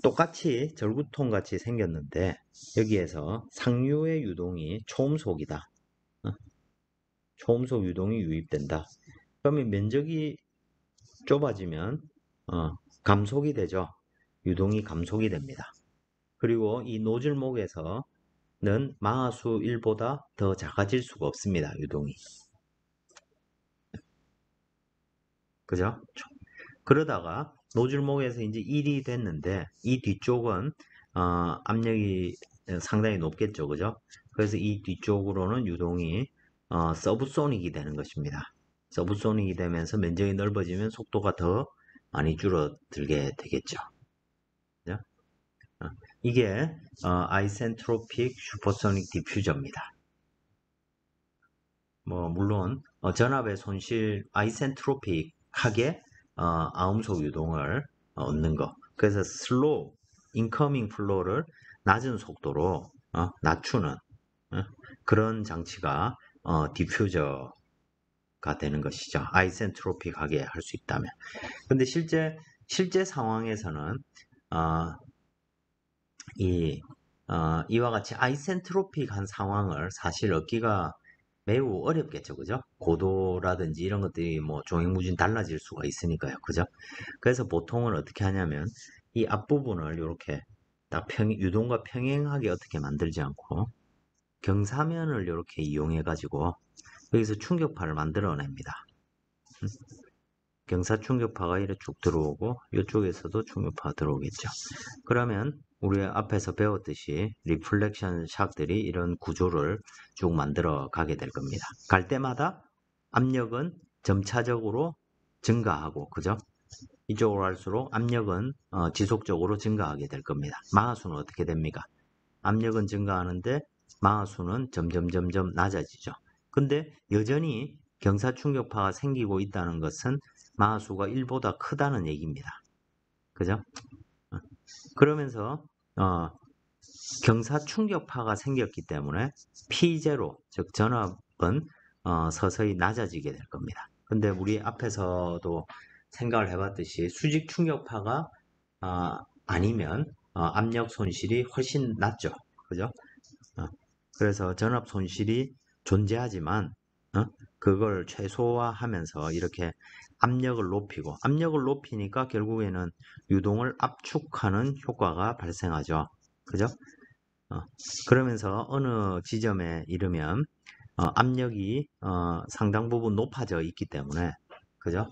똑같이 절구통 같이 생겼는데 여기에서 상류의 유동이 초음속이다. 초음속 유동이 유입된다. 그러면 면적이 좁아지면 감속이 되죠. 유동이 감속이 됩니다. 그리고 이 노즐목에서는 마하수 1보다 더 작아질 수가 없습니다. 유동이. 그죠? 그러다가 노즐목에서 이제 1이 됐는데 이 뒤쪽은 압력이 상당히 높겠죠. 그죠? 그래서 이 뒤쪽으로는 유동이 서브소닉이 되는 것입니다. 서브소닉이 되면서 면적이 넓어지면 속도가 더 많이 줄어들게 되겠죠. 그죠? 이게 아이센트로픽 슈퍼소닉 디퓨저입니다. 물론 전압의 손실 아이센트로픽하게 아음속 유동을 얻는 거 그래서 slow, incoming flow를 낮은 속도로 낮추는 그런 장치가 디퓨저가 되는 것이죠. 아이센트로픽하게 할 수 있다면. 근데 실제 상황에서는 이와 같이 아이센트로픽한 상황을 사실 얻기가 매우 어렵겠죠, 그죠? 고도라든지 이런 것들이 뭐 종횡무진 달라질 수가 있으니까요, 그죠? 그래서 보통은 어떻게 하냐면 이 앞부분을 이렇게 딱 유동과 평행하게 어떻게 만들지 않고 경사면을 이렇게 이용해 가지고 여기서 충격파를 만들어냅니다. 경사 충격파가 이렇게 쭉 들어오고 이쪽에서도 충격파가 들어오겠죠. 그러면 우리 앞에서 배웠듯이 리플렉션 샥들이 이런 구조를 쭉 만들어 가게 될 겁니다. 갈 때마다 압력은 점차적으로 증가하고, 그죠? 이쪽으로 갈수록 압력은 지속적으로 증가하게 될 겁니다. 마하수는 어떻게 됩니까? 압력은 증가하는데 마하수는 점점 낮아지죠. 근데 여전히 경사 충격파가 생기고 있다는 것은 마하수가 1보다 크다는 얘기입니다. 그죠? 그러면서 경사 충격파가 생겼기 때문에 P0, 즉 전압은 서서히 낮아지게 될 겁니다. 근데 우리 앞에서도 생각을 해봤듯이 수직 충격파가 아니면 압력 손실이 훨씬 낮죠. 그죠? 그래서 전압 손실이 존재하지만 그걸 최소화하면서 이렇게 압력을 높이니까 결국에는 유동을 압축하는 효과가 발생하죠. 그죠? 그러면서 어느 지점에 이르면 압력이 상당 부분 높아져 있기 때문에, 그죠?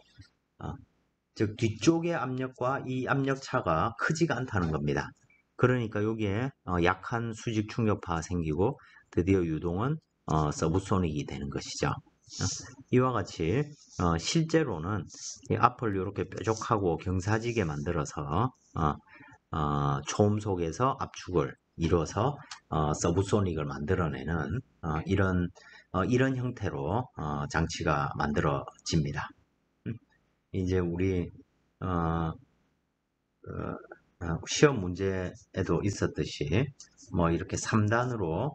즉 뒤쪽의 압력과 이 압력 차가 크지가 않다는 겁니다. 그러니까 여기에 약한 수직 충격파가 생기고 드디어 유동은 서브소닉이 되는 것이죠. 이와 같이 실제로는 이 앞을 이렇게 뾰족하고 경사지게 만들어서 초음속에서 압축을 이뤄서 서브소닉을 만들어내는 이런 형태로 장치가 만들어집니다. 이제 우리 어, 시험 문제에도 있었듯이 뭐 이렇게 3단으로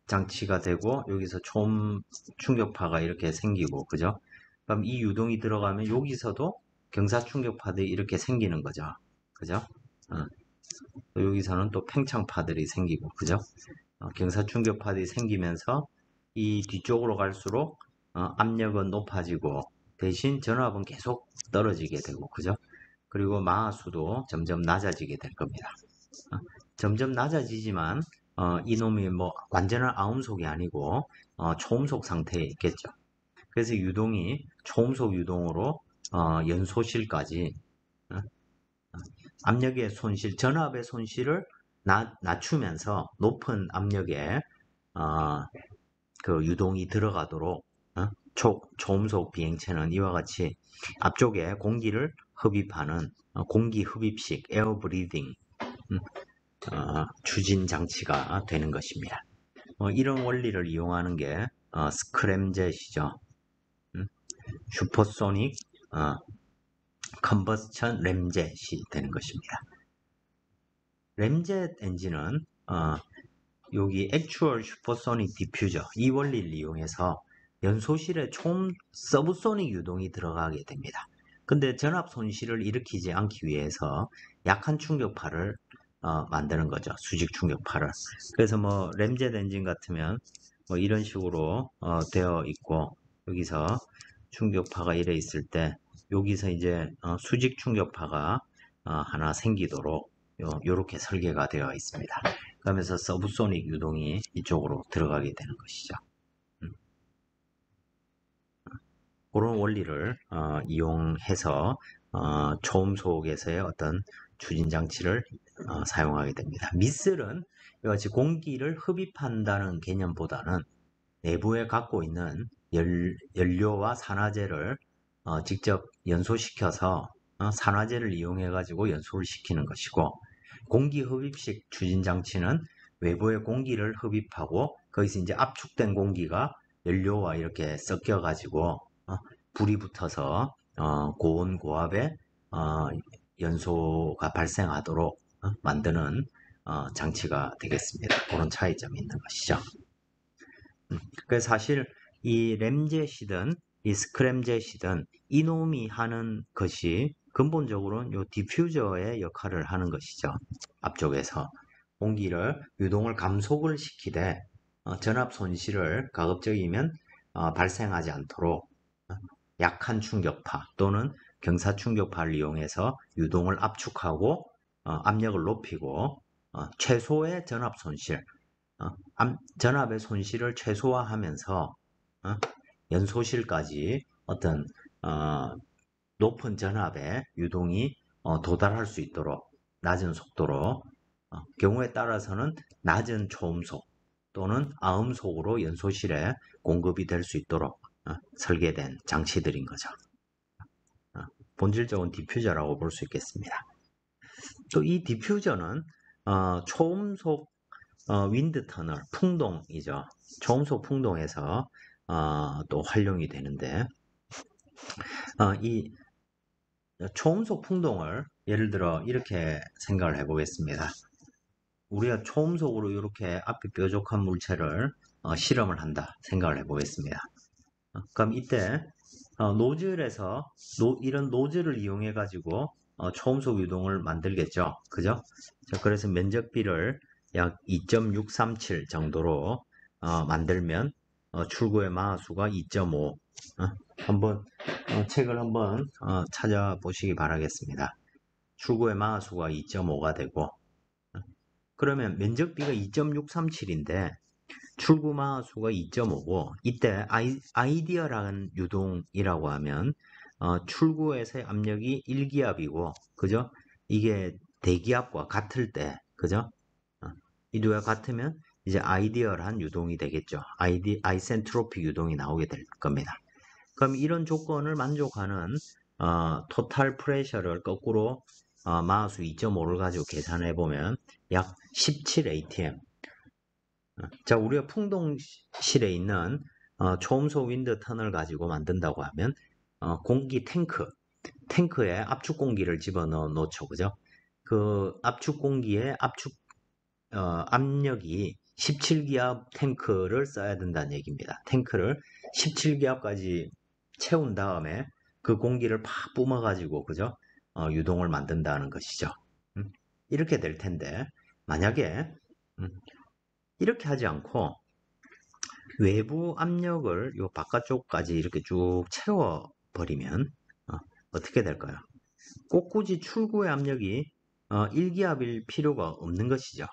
장치가 되고 여기서 초음 충격파가 이렇게 생기고, 그죠? 그럼 이 유동이 들어가면 여기서도 경사 충격파들이 이렇게 생기는 거죠. 그죠? 또 여기서는 또 팽창파들이 생기고, 그죠? 경사 충격파들이 생기면서 이 뒤쪽으로 갈수록 압력은 높아지고 대신 전압은 계속 떨어지게 되고, 그죠? 그리고 마하수도 점점 낮아지게 될 겁니다. 점점 낮아지지만 이놈이 뭐 완전한 아음속이 아니고 초음속 상태에 있겠죠. 그래서 유동이 초음속 유동으로 연소실까지 압력의 손실, 전압의 손실을 낮추면서 높은 압력에 그 유동이 들어가도록 초음속 비행체는 이와 같이 앞쪽에 공기를 흡입하는 공기 흡입식 에어 브리딩 추진 장치가 되는 것입니다. 이런 원리를 이용하는 게 스크램젯이죠. 슈퍼소닉 컨버스천 램젯이 되는 것입니다. 램젯 엔진은 여기 액추얼 슈퍼소닉 디퓨저 이 원리를 이용해서 연소실에 서브소닉 유동이 들어가게 됩니다. 근데 전압 손실을 일으키지 않기 위해서 약한 충격파를 만드는 거죠. 수직 충격파를. 그래서 뭐 램젯 엔진 같으면 뭐 이런 식으로 되어 있고 여기서 충격파가 이래 있을 때 여기서 이제 수직 충격파가 하나 생기도록 이렇게 설계가 되어 있습니다. 그러면서 서브소닉 유동이 이쪽으로 들어가게 되는 것이죠. 그런 원리를 이용해서 초음속에서의 어떤 추진 장치를 사용하게 됩니다. 미슬은 이와 같이 공기를 흡입한다는 개념보다는 내부에 갖고 있는 연료와 산화제를 직접 연소시켜서 산화제를 이용해 가지고 연소를 시키는 것이고, 공기 흡입식 추진 장치는 외부의 공기를 흡입하고 거기서 이제 압축된 공기가 연료와 이렇게 섞여 가지고 불이 붙어서 고온 고압에 연소가 발생하도록 만드는 장치가 되겠습니다. 그런 차이점이 있는 것이죠. 그래서 사실 이 램젯이든 이 스크램젯이든 이놈이 하는 것이 근본적으로는 요 디퓨저의 역할을 하는 것이죠. 앞쪽에서 공기를 유동을 감속을 시키되 전압 손실을 가급적이면 발생하지 않도록 약한 충격파 또는 경사 충격파를 이용해서 유동을 압축하고 압력을 높이고 최소의 전압 손실, 전압의 손실을 최소화하면서 연소실까지 어떤 높은 전압의 유동이 도달할 수 있도록 낮은 속도로 경우에 따라서는 낮은 초음속 또는 아음속으로 연소실에 공급이 될 수 있도록 설계된 장치들인 거죠. 본질적인 디퓨저라고 볼 수 있겠습니다. 또 이 디퓨저는 초음속 윈드 터널, 풍동이죠. 초음속 풍동에서 또 활용이 되는데 이 초음속 풍동을 예를 들어 이렇게 생각을 해보겠습니다. 우리가 초음속으로 이렇게 앞이 뾰족한 물체를 실험을 한다 생각을 해보겠습니다. 그럼 이때 노즐에서 이런 노즐을 이용해 가지고 초음속 유동을 만들겠죠. 그죠? 자, 그래서 면적비를 약 2.637 정도로 만들면 출구의 마하수가 2.5. 한번 책을 한번 찾아보시기 바라겠습니다. 출구의 마하수가 2.5가 되고 그러면 면적비가 2.637인데 출구 마하수가 2.5고 이때 아이디어라는 유동이라고 하면 출구에서의 압력이 1기압이고 그죠? 이게 대기압과 같을 때 그죠? 이 두가 같으면 이제 아이디어란 유동이 되겠죠. 아이센트로픽 유동이 나오게 될 겁니다. 그럼 이런 조건을 만족하는 토탈 프레셔를 거꾸로 마하수 2.5를 가지고 계산해 보면 약 17 atm. 자, 우리가 풍동실에 있는 초음속 윈드 터널 가지고 만든다고 하면 공기 탱크에 압축 공기를 집어넣어 놓죠, 그죠? 그 압축 공기의 압력이 17기압 탱크를 써야 된다는 얘기입니다. 탱크를 17기압까지 채운 다음에 그 공기를 팍 뿜어가지고 그죠? 유동을 만든다는 것이죠. 이렇게 될 텐데 만약에 이렇게 하지 않고 외부 압력을 요 바깥쪽까지 이렇게 쭉 채워 버리면 어떻게 될까요? 꼭 굳이 출구의 압력이 1기압일 필요가 없는 것이죠.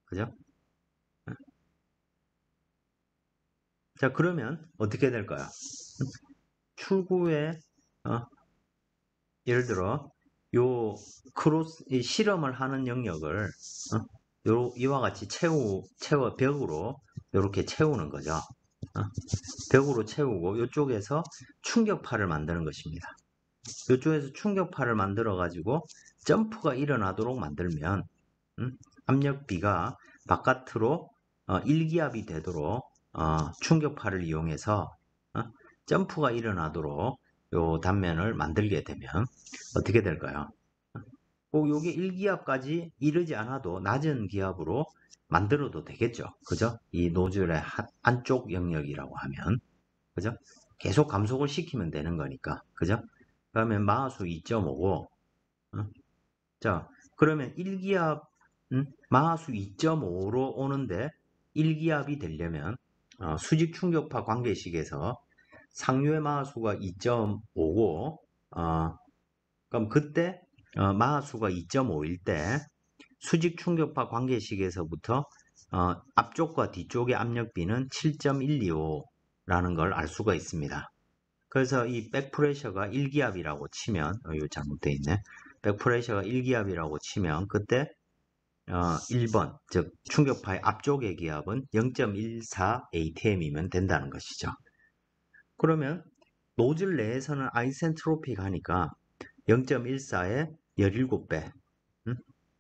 그죠? 자, 그러면 어떻게 될까요? 출구에 예를 들어 요 이 실험을 하는 영역을 이와 같이 벽으로 이렇게 채우는 거죠. 벽으로 채우고 이쪽에서 충격파를 만드는 것입니다. 이쪽에서 충격파를 만들어 가지고 점프가 일어나도록 만들면 압력비가 바깥으로 1기압이 되도록 충격파를 이용해서 점프가 일어나도록 요 단면을 만들게 되면 어떻게 될까요? 꼭 요게 1기압까지 이르지 않아도 낮은 기압으로 만들어도 되겠죠. 그죠? 이 노즐의 안쪽 영역이라고 하면 그죠? 계속 감속을 시키면 되는 거니까 그죠? 그러면 마하수 2.5고 자 그러면 1기압 마하수 2.5로 오는데 1기압이 되려면 수직 충격파 관계식에서 상류의 마하수가 2.5고 그럼 그때 마하수가 2.5일 때 수직 충격파 관계식에서부터 앞쪽과 뒤쪽의 압력비는 7.125라는 걸 알 수가 있습니다. 그래서 이 백프레셔가 1기압이라고 치면 이거 잘못되어 있네. 백프레셔가 1기압이라고 치면 그때 1번 즉 충격파의 앞쪽의 기압은 0.14 atm이면 된다는 것이죠. 그러면 노즐 내에서는 아이센트로픽 하니까 0.14에 17배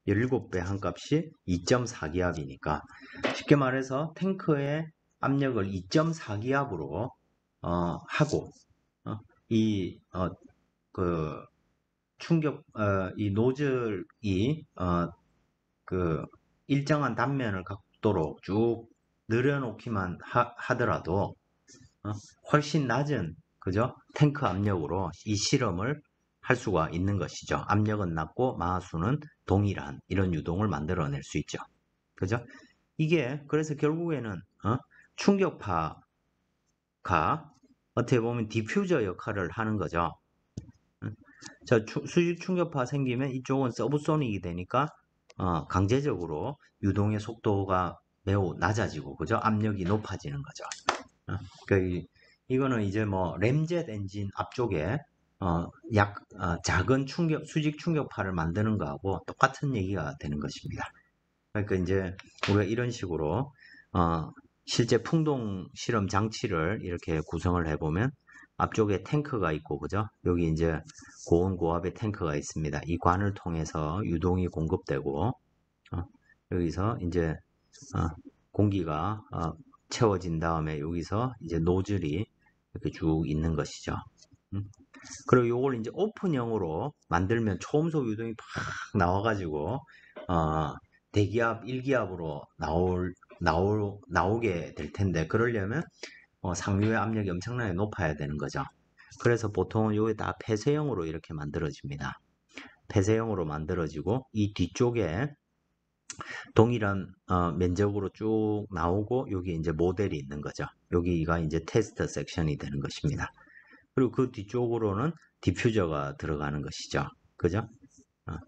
17배 한 값이 2.4기압이니까 쉽게 말해서 탱크의 압력을 2.4기압으로 하고 그 이 노즐이 그 일정한 단면을 갖도록 쭉 늘여놓기만 하더라도 훨씬 낮은 그죠? 탱크 압력으로 이 실험을 할 수가 있는 것이죠. 압력은 낮고 마하수는 동일한 이런 유동을 만들어낼 수 있죠. 그죠? 이게 그래서 결국에는 충격파가 어떻게 보면 디퓨저 역할을 하는 거죠. 자, 수직 충격파 생기면 이쪽은 서브소닉이 되니까 강제적으로 유동의 속도가 매우 낮아지고 그죠? 압력이 높아지는 거죠. 그러니까 이거는 이제 뭐 램젯 엔진 앞쪽에 작은 수직 충격파를 만드는 거하고 똑같은 얘기가 되는 것입니다. 그러니까 이제 우리가 이런 식으로 실제 풍동 실험 장치를 이렇게 구성을 해보면 앞쪽에 탱크가 있고 그죠? 여기 이제 고온 고압의 탱크가 있습니다. 이 관을 통해서 유동이 공급되고 여기서 이제 공기가 채워진 다음에 여기서 이제 노즐이 이렇게 쭉 있는 것이죠. 그리고 요걸 이제 오픈형으로 만들면 초음속 유동이 팍 나와가지고 대기압 1기압으로 나오게 될 텐데 그러려면 상류의 압력이 엄청나게 높아야 되는 거죠. 그래서 보통은 요게 다 폐쇄형으로 이렇게 만들어집니다. 폐쇄형으로 만들어지고 이 뒤쪽에 동일한 면적으로 쭉 나오고 여기 이제 모델이 있는 거죠. 여기가 이제 테스트 섹션이 되는 것입니다. 그리고 그 뒤쪽으로는 디퓨저가 들어가는 것이죠. 그죠?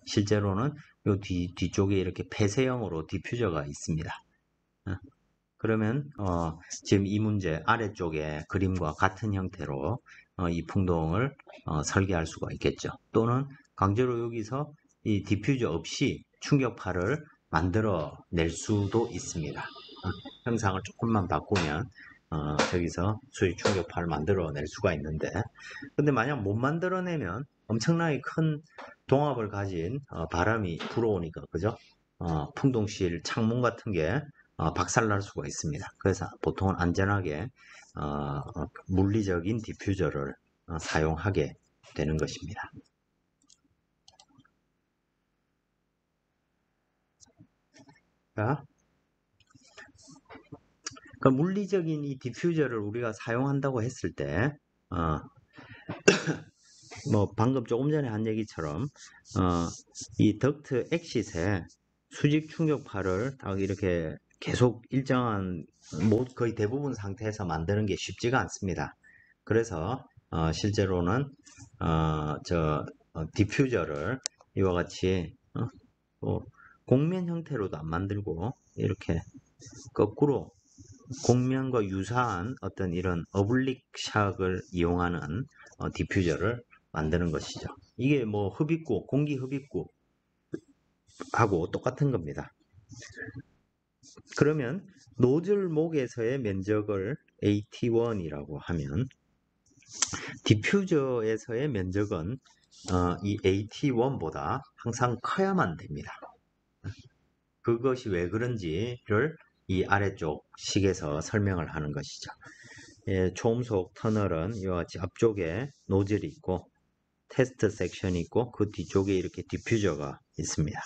실제로는 요 뒤쪽에 이렇게 폐쇄형으로 디퓨저가 있습니다. 그러면 지금 이 문제 아래쪽에 그림과 같은 형태로 이 풍동을 설계할 수가 있겠죠. 또는 강제로 여기서 이 디퓨저 없이 충격파를 만들어낼 수도 있습니다. 형상을 조금만 바꾸면 저기서 수직 충격파를 만들어낼 수가 있는데 근데 만약 못 만들어내면 엄청나게 큰 동압을 가진 바람이 불어오니까 그죠? 풍동실 창문 같은 게 박살날 수가 있습니다. 그래서 보통은 안전하게 물리적인 디퓨저를 사용하게 되는 것입니다. 자, 그 물리적인 이 디퓨저를 우리가 사용한다고 했을 때, 뭐 방금 조금 전에 한 얘기처럼 이 덕트 엑싯에 수직 충격파를 딱 이렇게 계속 일정한 거의 대부분 상태에서 만드는 게 쉽지가 않습니다. 그래서 실제로는 디퓨저를 이와 같이 공면 형태로도 안 만들고 이렇게 거꾸로 공면과 유사한 어떤 이런 어블릭 샥을 이용하는 디퓨저를 만드는 것이죠. 이게 뭐 흡입구, 공기 흡입구 하고 똑같은 겁니다. 그러면 노즐목에서의 면적을 AT1이라고 하면 디퓨저에서의 면적은 이 AT1보다 항상 커야만 됩니다. 그것이 왜 그런지를 이 아래쪽 식에서 설명을 하는 것이죠. 초음속 터널은 이와 같이 앞쪽에 노즐이 있고 테스트 섹션이 있고 그 뒤쪽에 이렇게 디퓨저가 있습니다.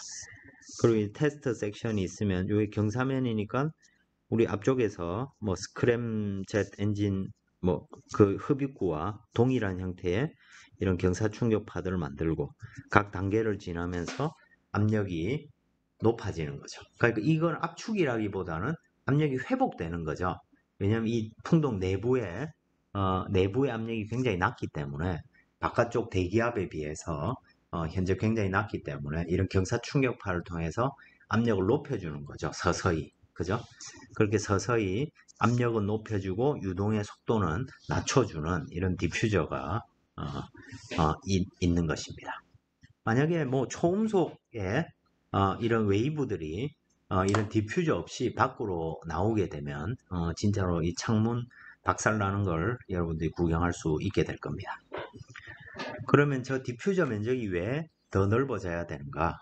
그리고 이 테스트 섹션이 있으면 여기 경사면이니까 우리 앞쪽에서 뭐 스크램젯 엔진 뭐 그 흡입구와 동일한 형태의 이런 경사 충격파들을 만들고 각 단계를 지나면서 압력이 높아지는 거죠. 그러니까 이건 압축이라기보다는 압력이 회복되는 거죠. 왜냐하면 이 풍동 내부의 압력이 굉장히 낮기 때문에 바깥쪽 대기압에 비해서 현재 굉장히 낮기 때문에 이런 경사 충격파를 통해서 압력을 높여주는 거죠. 서서히. 그죠? 그렇게 서서히 압력은 높여주고 유동의 속도는 낮춰주는 이런 디퓨저가 있는 것입니다. 만약에 뭐 초음속에 이런 웨이브들이 이런 디퓨저 없이 밖으로 나오게 되면 진짜로 이 창문 박살나는 걸 여러분들이 구경할 수 있게 될 겁니다. 그러면 저 디퓨저 면적이 왜 더 넓어져야 되는가?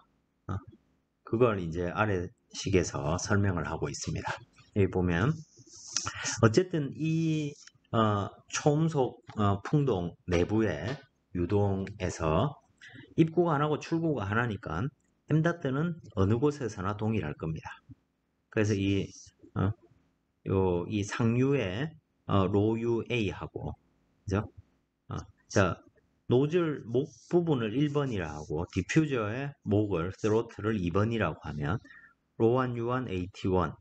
그걸 이제 아래 식에서 설명을 하고 있습니다. 여기 보면 어쨌든 이 초음속 풍동 내부의 유동에서 입구가 하나고 출구가 하나니까 m는 어느 곳에서나 동일할 겁니다. 그래서 이 상유의 로유 A하고, 그죠? 자, 노즐 목 부분을 1번이라 하고 디퓨저의 목을 스로틀을 2번이라고 하면 로1, U1, AT1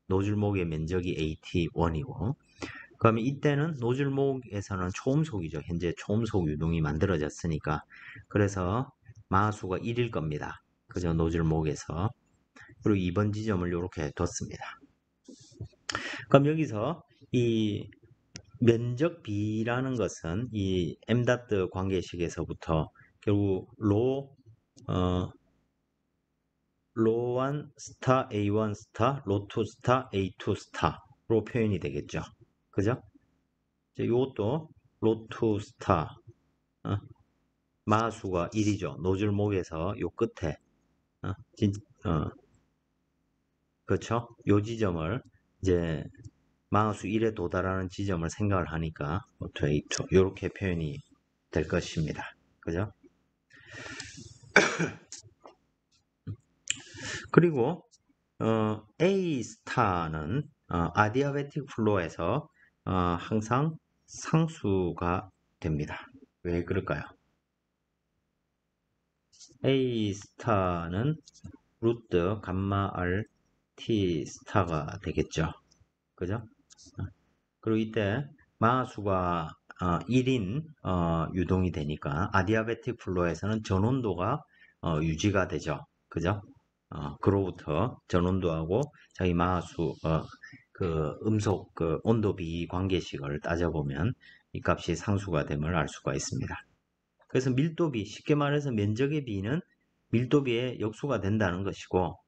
노즐 목의 면적이 AT1이고, 그러면 이때는 노즐 목에서는 초음속이죠. 현재 초음속 유동이 만들어졌으니까. 그래서 마수가 1일 겁니다. 그죠? 노즐 목에서. 그리고 2번 지점을 이렇게 뒀습니다. 그럼 여기서 이 면적 B라는 것은 이 m 관계식에서부터 결국 로1 스타 A1 스타 로2 스타 A2 스타로 표현이 되겠죠. 그죠? 이것도 로2 스타 마수가 1이죠. 노즐 목에서 요 끝에 그렇죠? 요 지점을 이제 마우스 1에 도달하는 지점을 생각을 하니까 A2 이렇게 표현이 될 것입니다. 그죠? 그리고 A 스타는 아디아베틱 플로에서 항상 상수가 됩니다. 왜 그럴까요? A 스타는 루트 감마 R T 스타가 되겠죠. 그죠? 그리고 이때 마수가 1인 유동이 되니까 아디아베틱 플로에서는 전온도가 유지가 되죠. 그죠? 그로부터 전온도하고 저희 마수 그 음속 그 온도 비 관계식을 따져보면 이 값이 상수가 됨을 알 수가 있습니다. 그래서 밀도비, 쉽게 말해서 면적의 비는 밀도비의 역수가 된다는 것이고,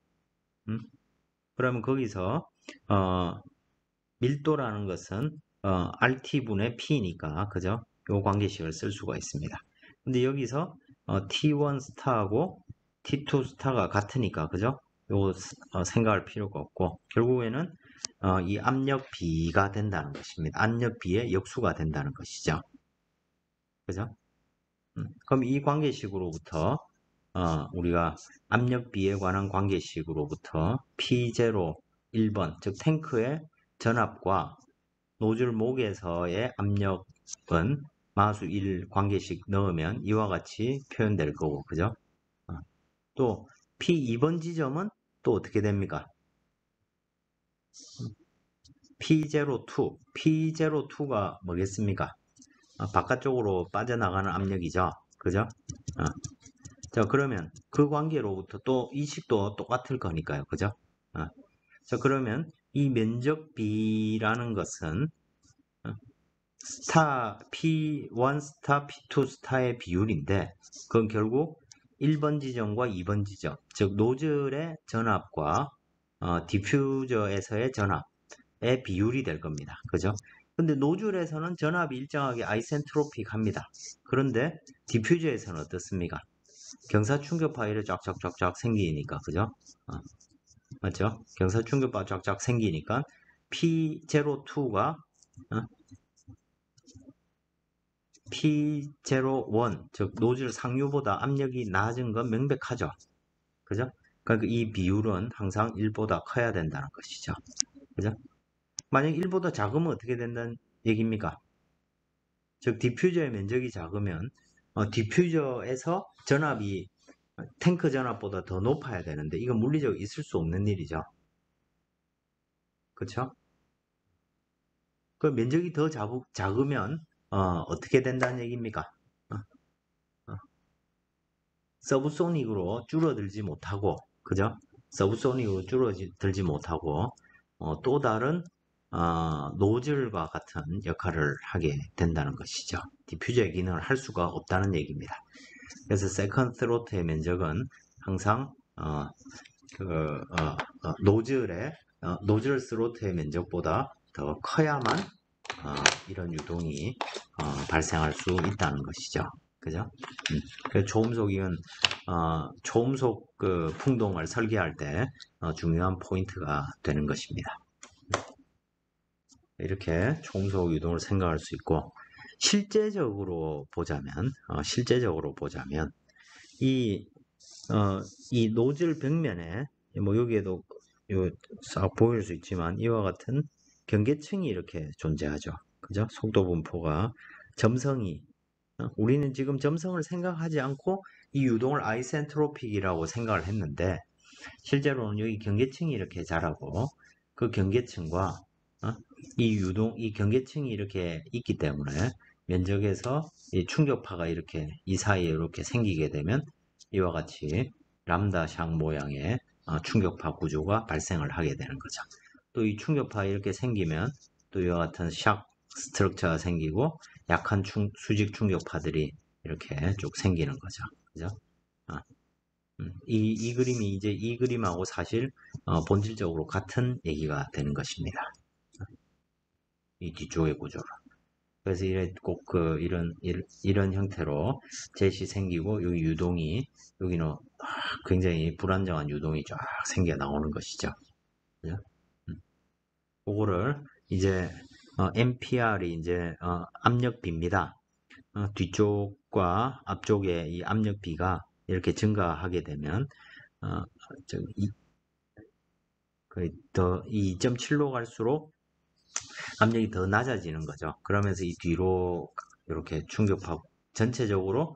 그러면 거기서 밀도라는 것은 RT분의 P니까, 그죠? 요 관계식을 쓸 수가 있습니다. 근데 여기서 T1 스타하고 T2 스타가 같으니까, 그죠? 요 생각할 필요가 없고, 결국에는 이 압력 B가 된다는 것입니다. 압력 B의 역수가 된다는 것이죠. 그죠? 그럼 이 관계식으로부터 우리가 압력 B에 관한 관계식으로부터 P0 1번, 즉 탱크의 전압과 노즐 목에서의 압력은 마수 1 관계식 넣으면 이와 같이 표현될 거고, 그죠? 또 P2번 지점은 또 어떻게 됩니까? P02, P02가 뭐겠습니까? 바깥쪽으로 빠져나가는 압력이죠. 그죠? 자, 그러면 그 관계로부터 또 이 식도 똑같을 거니까요. 그죠? 자, 그러면 이 면적 B라는 것은 스타 P1 스타, P2 스타의 비율인데 그건 결국 1번 지점과 2번 지점, 즉 노즐의 전압과 디퓨저에서의 전압의 비율이 될 겁니다. 그죠? 근데 노즐에서는 전압이 일정하게 아이센트로픽 합니다. 그런데 디퓨저에서는 어떻습니까? 경사 충격파 이래 쫙쫙쫙쫙 생기니까, 그죠? 맞죠? 경사 충격파 쫙쫙 생기니까 P02가 P01, 즉 노즐 상유보다 압력이 낮은 건 명백하죠. 그죠? 그러니까 이 비율은 항상 1보다 커야 된다는 것이죠. 그죠? 만약 1보다 작으면 어떻게 된다는 얘기입니까? 즉 디퓨저의 면적이 작으면 디퓨저에서 전압이 탱크 전압보다 더 높아야 되는데 이건 물리적으로 있을 수 없는 일이죠. 그렇죠? 그 면적이 더 작으면 어떻게 된다는 얘기입니까? 서브소닉으로 줄어들지 못하고, 그죠? 서브소닉으로 줄어들지 못하고 또 다른 노즐과 같은 역할을 하게 된다는 것이죠. 디퓨저의 기능을 할 수가 없다는 얘기입니다. 그래서 세컨드 스로틀의 면적은 항상 노즐 스로틀의 면적보다 더 커야만 이런 유동이 발생할 수 있다는 것이죠. 그죠? 초음속은 초음속 그 풍동을 설계할 때 중요한 포인트가 되는 것입니다. 이렇게 초음속 유동을 생각할 수 있고 실제적으로 보자면 이, 이 노즐 벽면에 뭐 여기에도 싹 보일 수 있지만 이와 같은 경계층이 이렇게 존재하죠. 그죠? 속도 분포가 점성이 우리는 지금 점성을 생각하지 않고 이 유동을 아이센트로픽이라고 생각을 했는데 실제로는 여기 경계층이 이렇게 자라고 그 경계층과 이 유동, 이 경계층이 이렇게 있기 때문에 면적에서 이 충격파가 이렇게 이 사이에 이렇게 생기게 되면 이와 같이 람다샹 모양의 충격파 구조가 발생을 하게 되는 거죠. 또 이 충격파 이렇게 생기면 또 이와 같은 샥 스트럭처가 생기고 약한 수직 충격파들이 이렇게 쭉 생기는 거죠. 그죠? 이 그림이 이제 이 그림하고 사실 본질적으로 같은 얘기가 되는 것입니다. 이 뒤쪽의 구조로. 그래서 꼭 이런 형태로 젯이 생기고 여기 유동이 여기는 굉장히 불안정한 유동이 쫙 생겨 나오는 것이죠. 그죠? 그거를 이제 MPR이 이제 압력비입니다. 뒤쪽과 앞쪽에 이 압력비가 이렇게 증가하게 되면 어, 더 2.7로 갈수록 압력이 더 낮아지는 거죠. 그러면서 이 뒤로 이렇게 충격파 전체적으로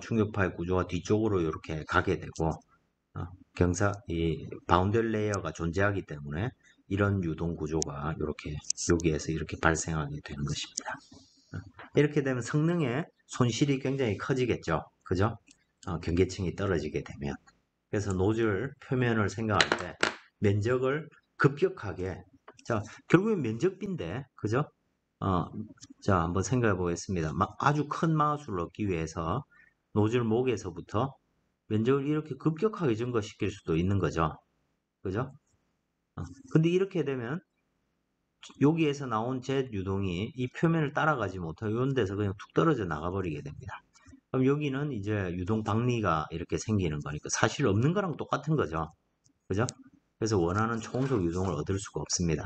충격파의 구조가 뒤쪽으로 이렇게 가게 되고 이 바운더리 레이어가 존재하기 때문에 이런 유동 구조가 이렇게 여기에서 이렇게 발생하게 되는 것입니다. 이렇게 되면 성능의 손실이 굉장히 커지겠죠. 그죠? 경계층이 떨어지게 되면. 그래서 노즐 표면을 생각할 때 면적을 급격하게 자 결국엔 면적비인데 그죠? 자 한번 생각해 보겠습니다. 아주 큰 마우스를 얻기 위해서 노즐 목에서부터 면적을 이렇게 급격하게 증가시킬 수도 있는 거죠. 그죠? 근데 이렇게 되면 여기에서 나온 젯 유동이 이 표면을 따라가지 못하고 이런 데서 그냥 툭 떨어져 나가버리게 됩니다. 그럼 여기는 이제 유동 박리가 이렇게 생기는 거니까 사실 없는 거랑 똑같은 거죠. 그죠? 그래서 원하는 초음속 유동을 얻을 수가 없습니다.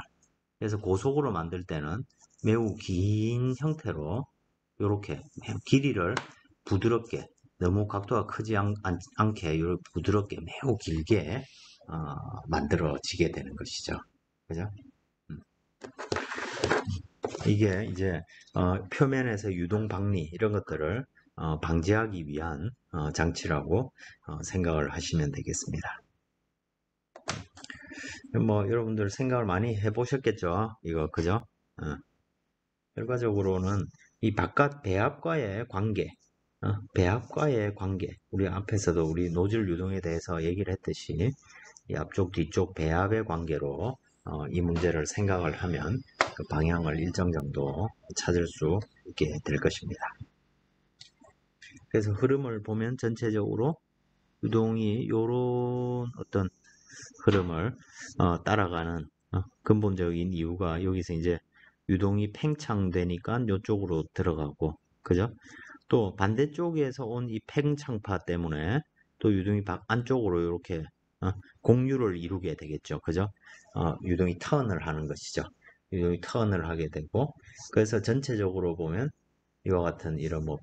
그래서 고속으로 만들 때는 매우 긴 형태로 이렇게 길이를 부드럽게 너무 각도가 크지 않게 이렇게 부드럽게 매우 길게 만들어지게 되는 것이죠. 그죠? 이게 이제 표면에서 유동 박리 이런 것들을 방지하기 위한 장치라고 생각을 하시면 되겠습니다. 뭐 여러분들 생각을 많이 해보셨겠죠? 이거 그죠? 결과적으로는 이 바깥 배합과의 관계, 배합과의 관계, 우리 앞에서도 우리 노즐 유동에 대해서 얘기를 했듯이 이 앞쪽 뒤쪽 배합의 관계로 이 문제를 생각을 하면 그 방향을 일정 정도 찾을 수 있게 될 것입니다. 그래서 흐름을 보면 전체적으로 유동이 이런 어떤 흐름을 따라가는 근본적인 이유가 여기서 이제 유동이 팽창되니까 이쪽으로 들어가고 그죠? 또 반대쪽에서 온 이 팽창파 때문에 또 유동이 안쪽으로 이렇게 공유를 이루게 되겠죠. 그죠? 유동이 턴을 하는 것이죠. 유동이 턴을 하게 되고 그래서 전체적으로 보면 이와 같은 이런 뭐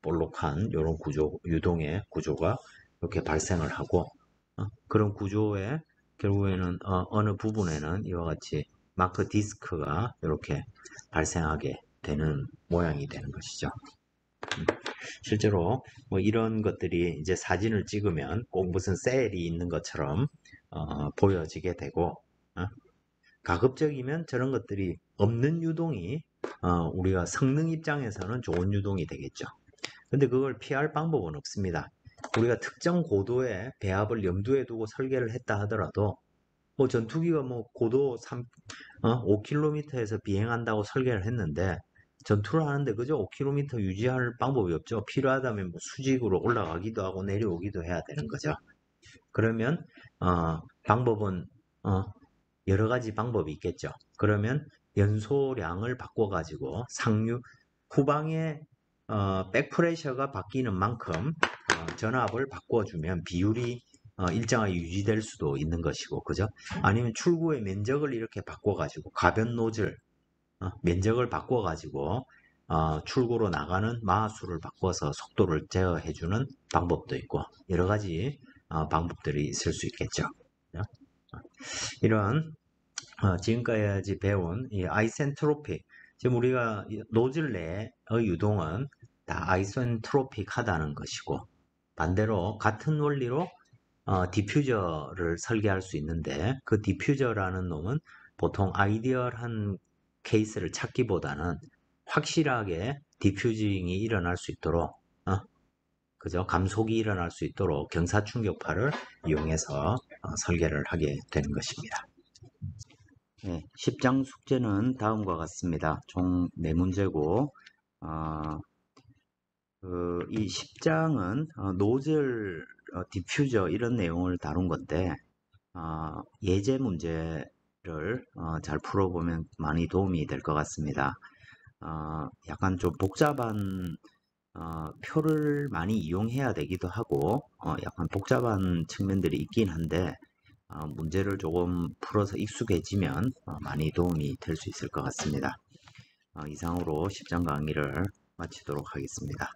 볼록한 이런 구조, 유동의 구조가 이렇게 발생을 하고 그런 구조에 결국에는 어느 부분에는 이와 같이 마크 디스크가 이렇게 발생하게 되는 모양이 되는 것이죠. 실제로 뭐 이런 것들이 이제 사진을 찍으면 꼭 무슨 셀이 있는 것처럼 보여지게 되고 가급적이면 저런 것들이 없는 유동이 우리가 성능 입장에서는 좋은 유동이 되겠죠. 근데 그걸 피할 방법은 없습니다. 우리가 특정 고도의 배합을 염두에 두고 설계를 했다 하더라도 뭐 전투기가 뭐 고도 5km에서 비행한다고 설계를 했는데 전투를 하는데 그저 5km 유지할 방법이 없죠. 필요하다면 뭐 수직으로 올라가기도 하고 내려오기도 해야 되는 거죠. 그러면 방법은 여러 가지 방법이 있겠죠. 그러면 연소량을 바꿔가지고 후방의 백프레셔가 바뀌는 만큼 전압을 바꿔주면 비율이 일정하게 유지될 수도 있는 것이고, 그죠? 아니면 출구의 면적을 이렇게 바꿔가지고 가변 노즐 면적을 바꿔가지고 출구로 나가는 마수를 바꿔서 속도를 제어해주는 방법도 있고 여러 가지 방법들이 있을 수 있겠죠. 이런 지금까지 배운 이 아이센트로픽, 지금 우리가 노즐 내의 유동은 다 아이센트로픽하다는 것이고 반대로 같은 원리로 디퓨저를 설계할 수 있는데 그 디퓨저라는 놈은 보통 아이디얼한 케이스를 찾기보다는 확실하게 디퓨징이 일어날 수 있도록 그죠? 감속이 일어날 수 있도록 경사 충격파를 이용해서 설계를 하게 되는 것입니다. 네, 10장 숙제는 다음과 같습니다. 총 4문제고 이 10장은 노즐, 디퓨저 이런 내용을 다룬 건데 예제 문제를 잘 풀어보면 많이 도움이 될 것 같습니다. 약간 좀 복잡한 표를 많이 이용해야 되기도 하고 약간 복잡한 측면들이 있긴 한데 문제를 조금 풀어서 익숙해지면 많이 도움이 될 수 있을 것 같습니다. 이상으로 10장 강의를 마치도록 하겠습니다.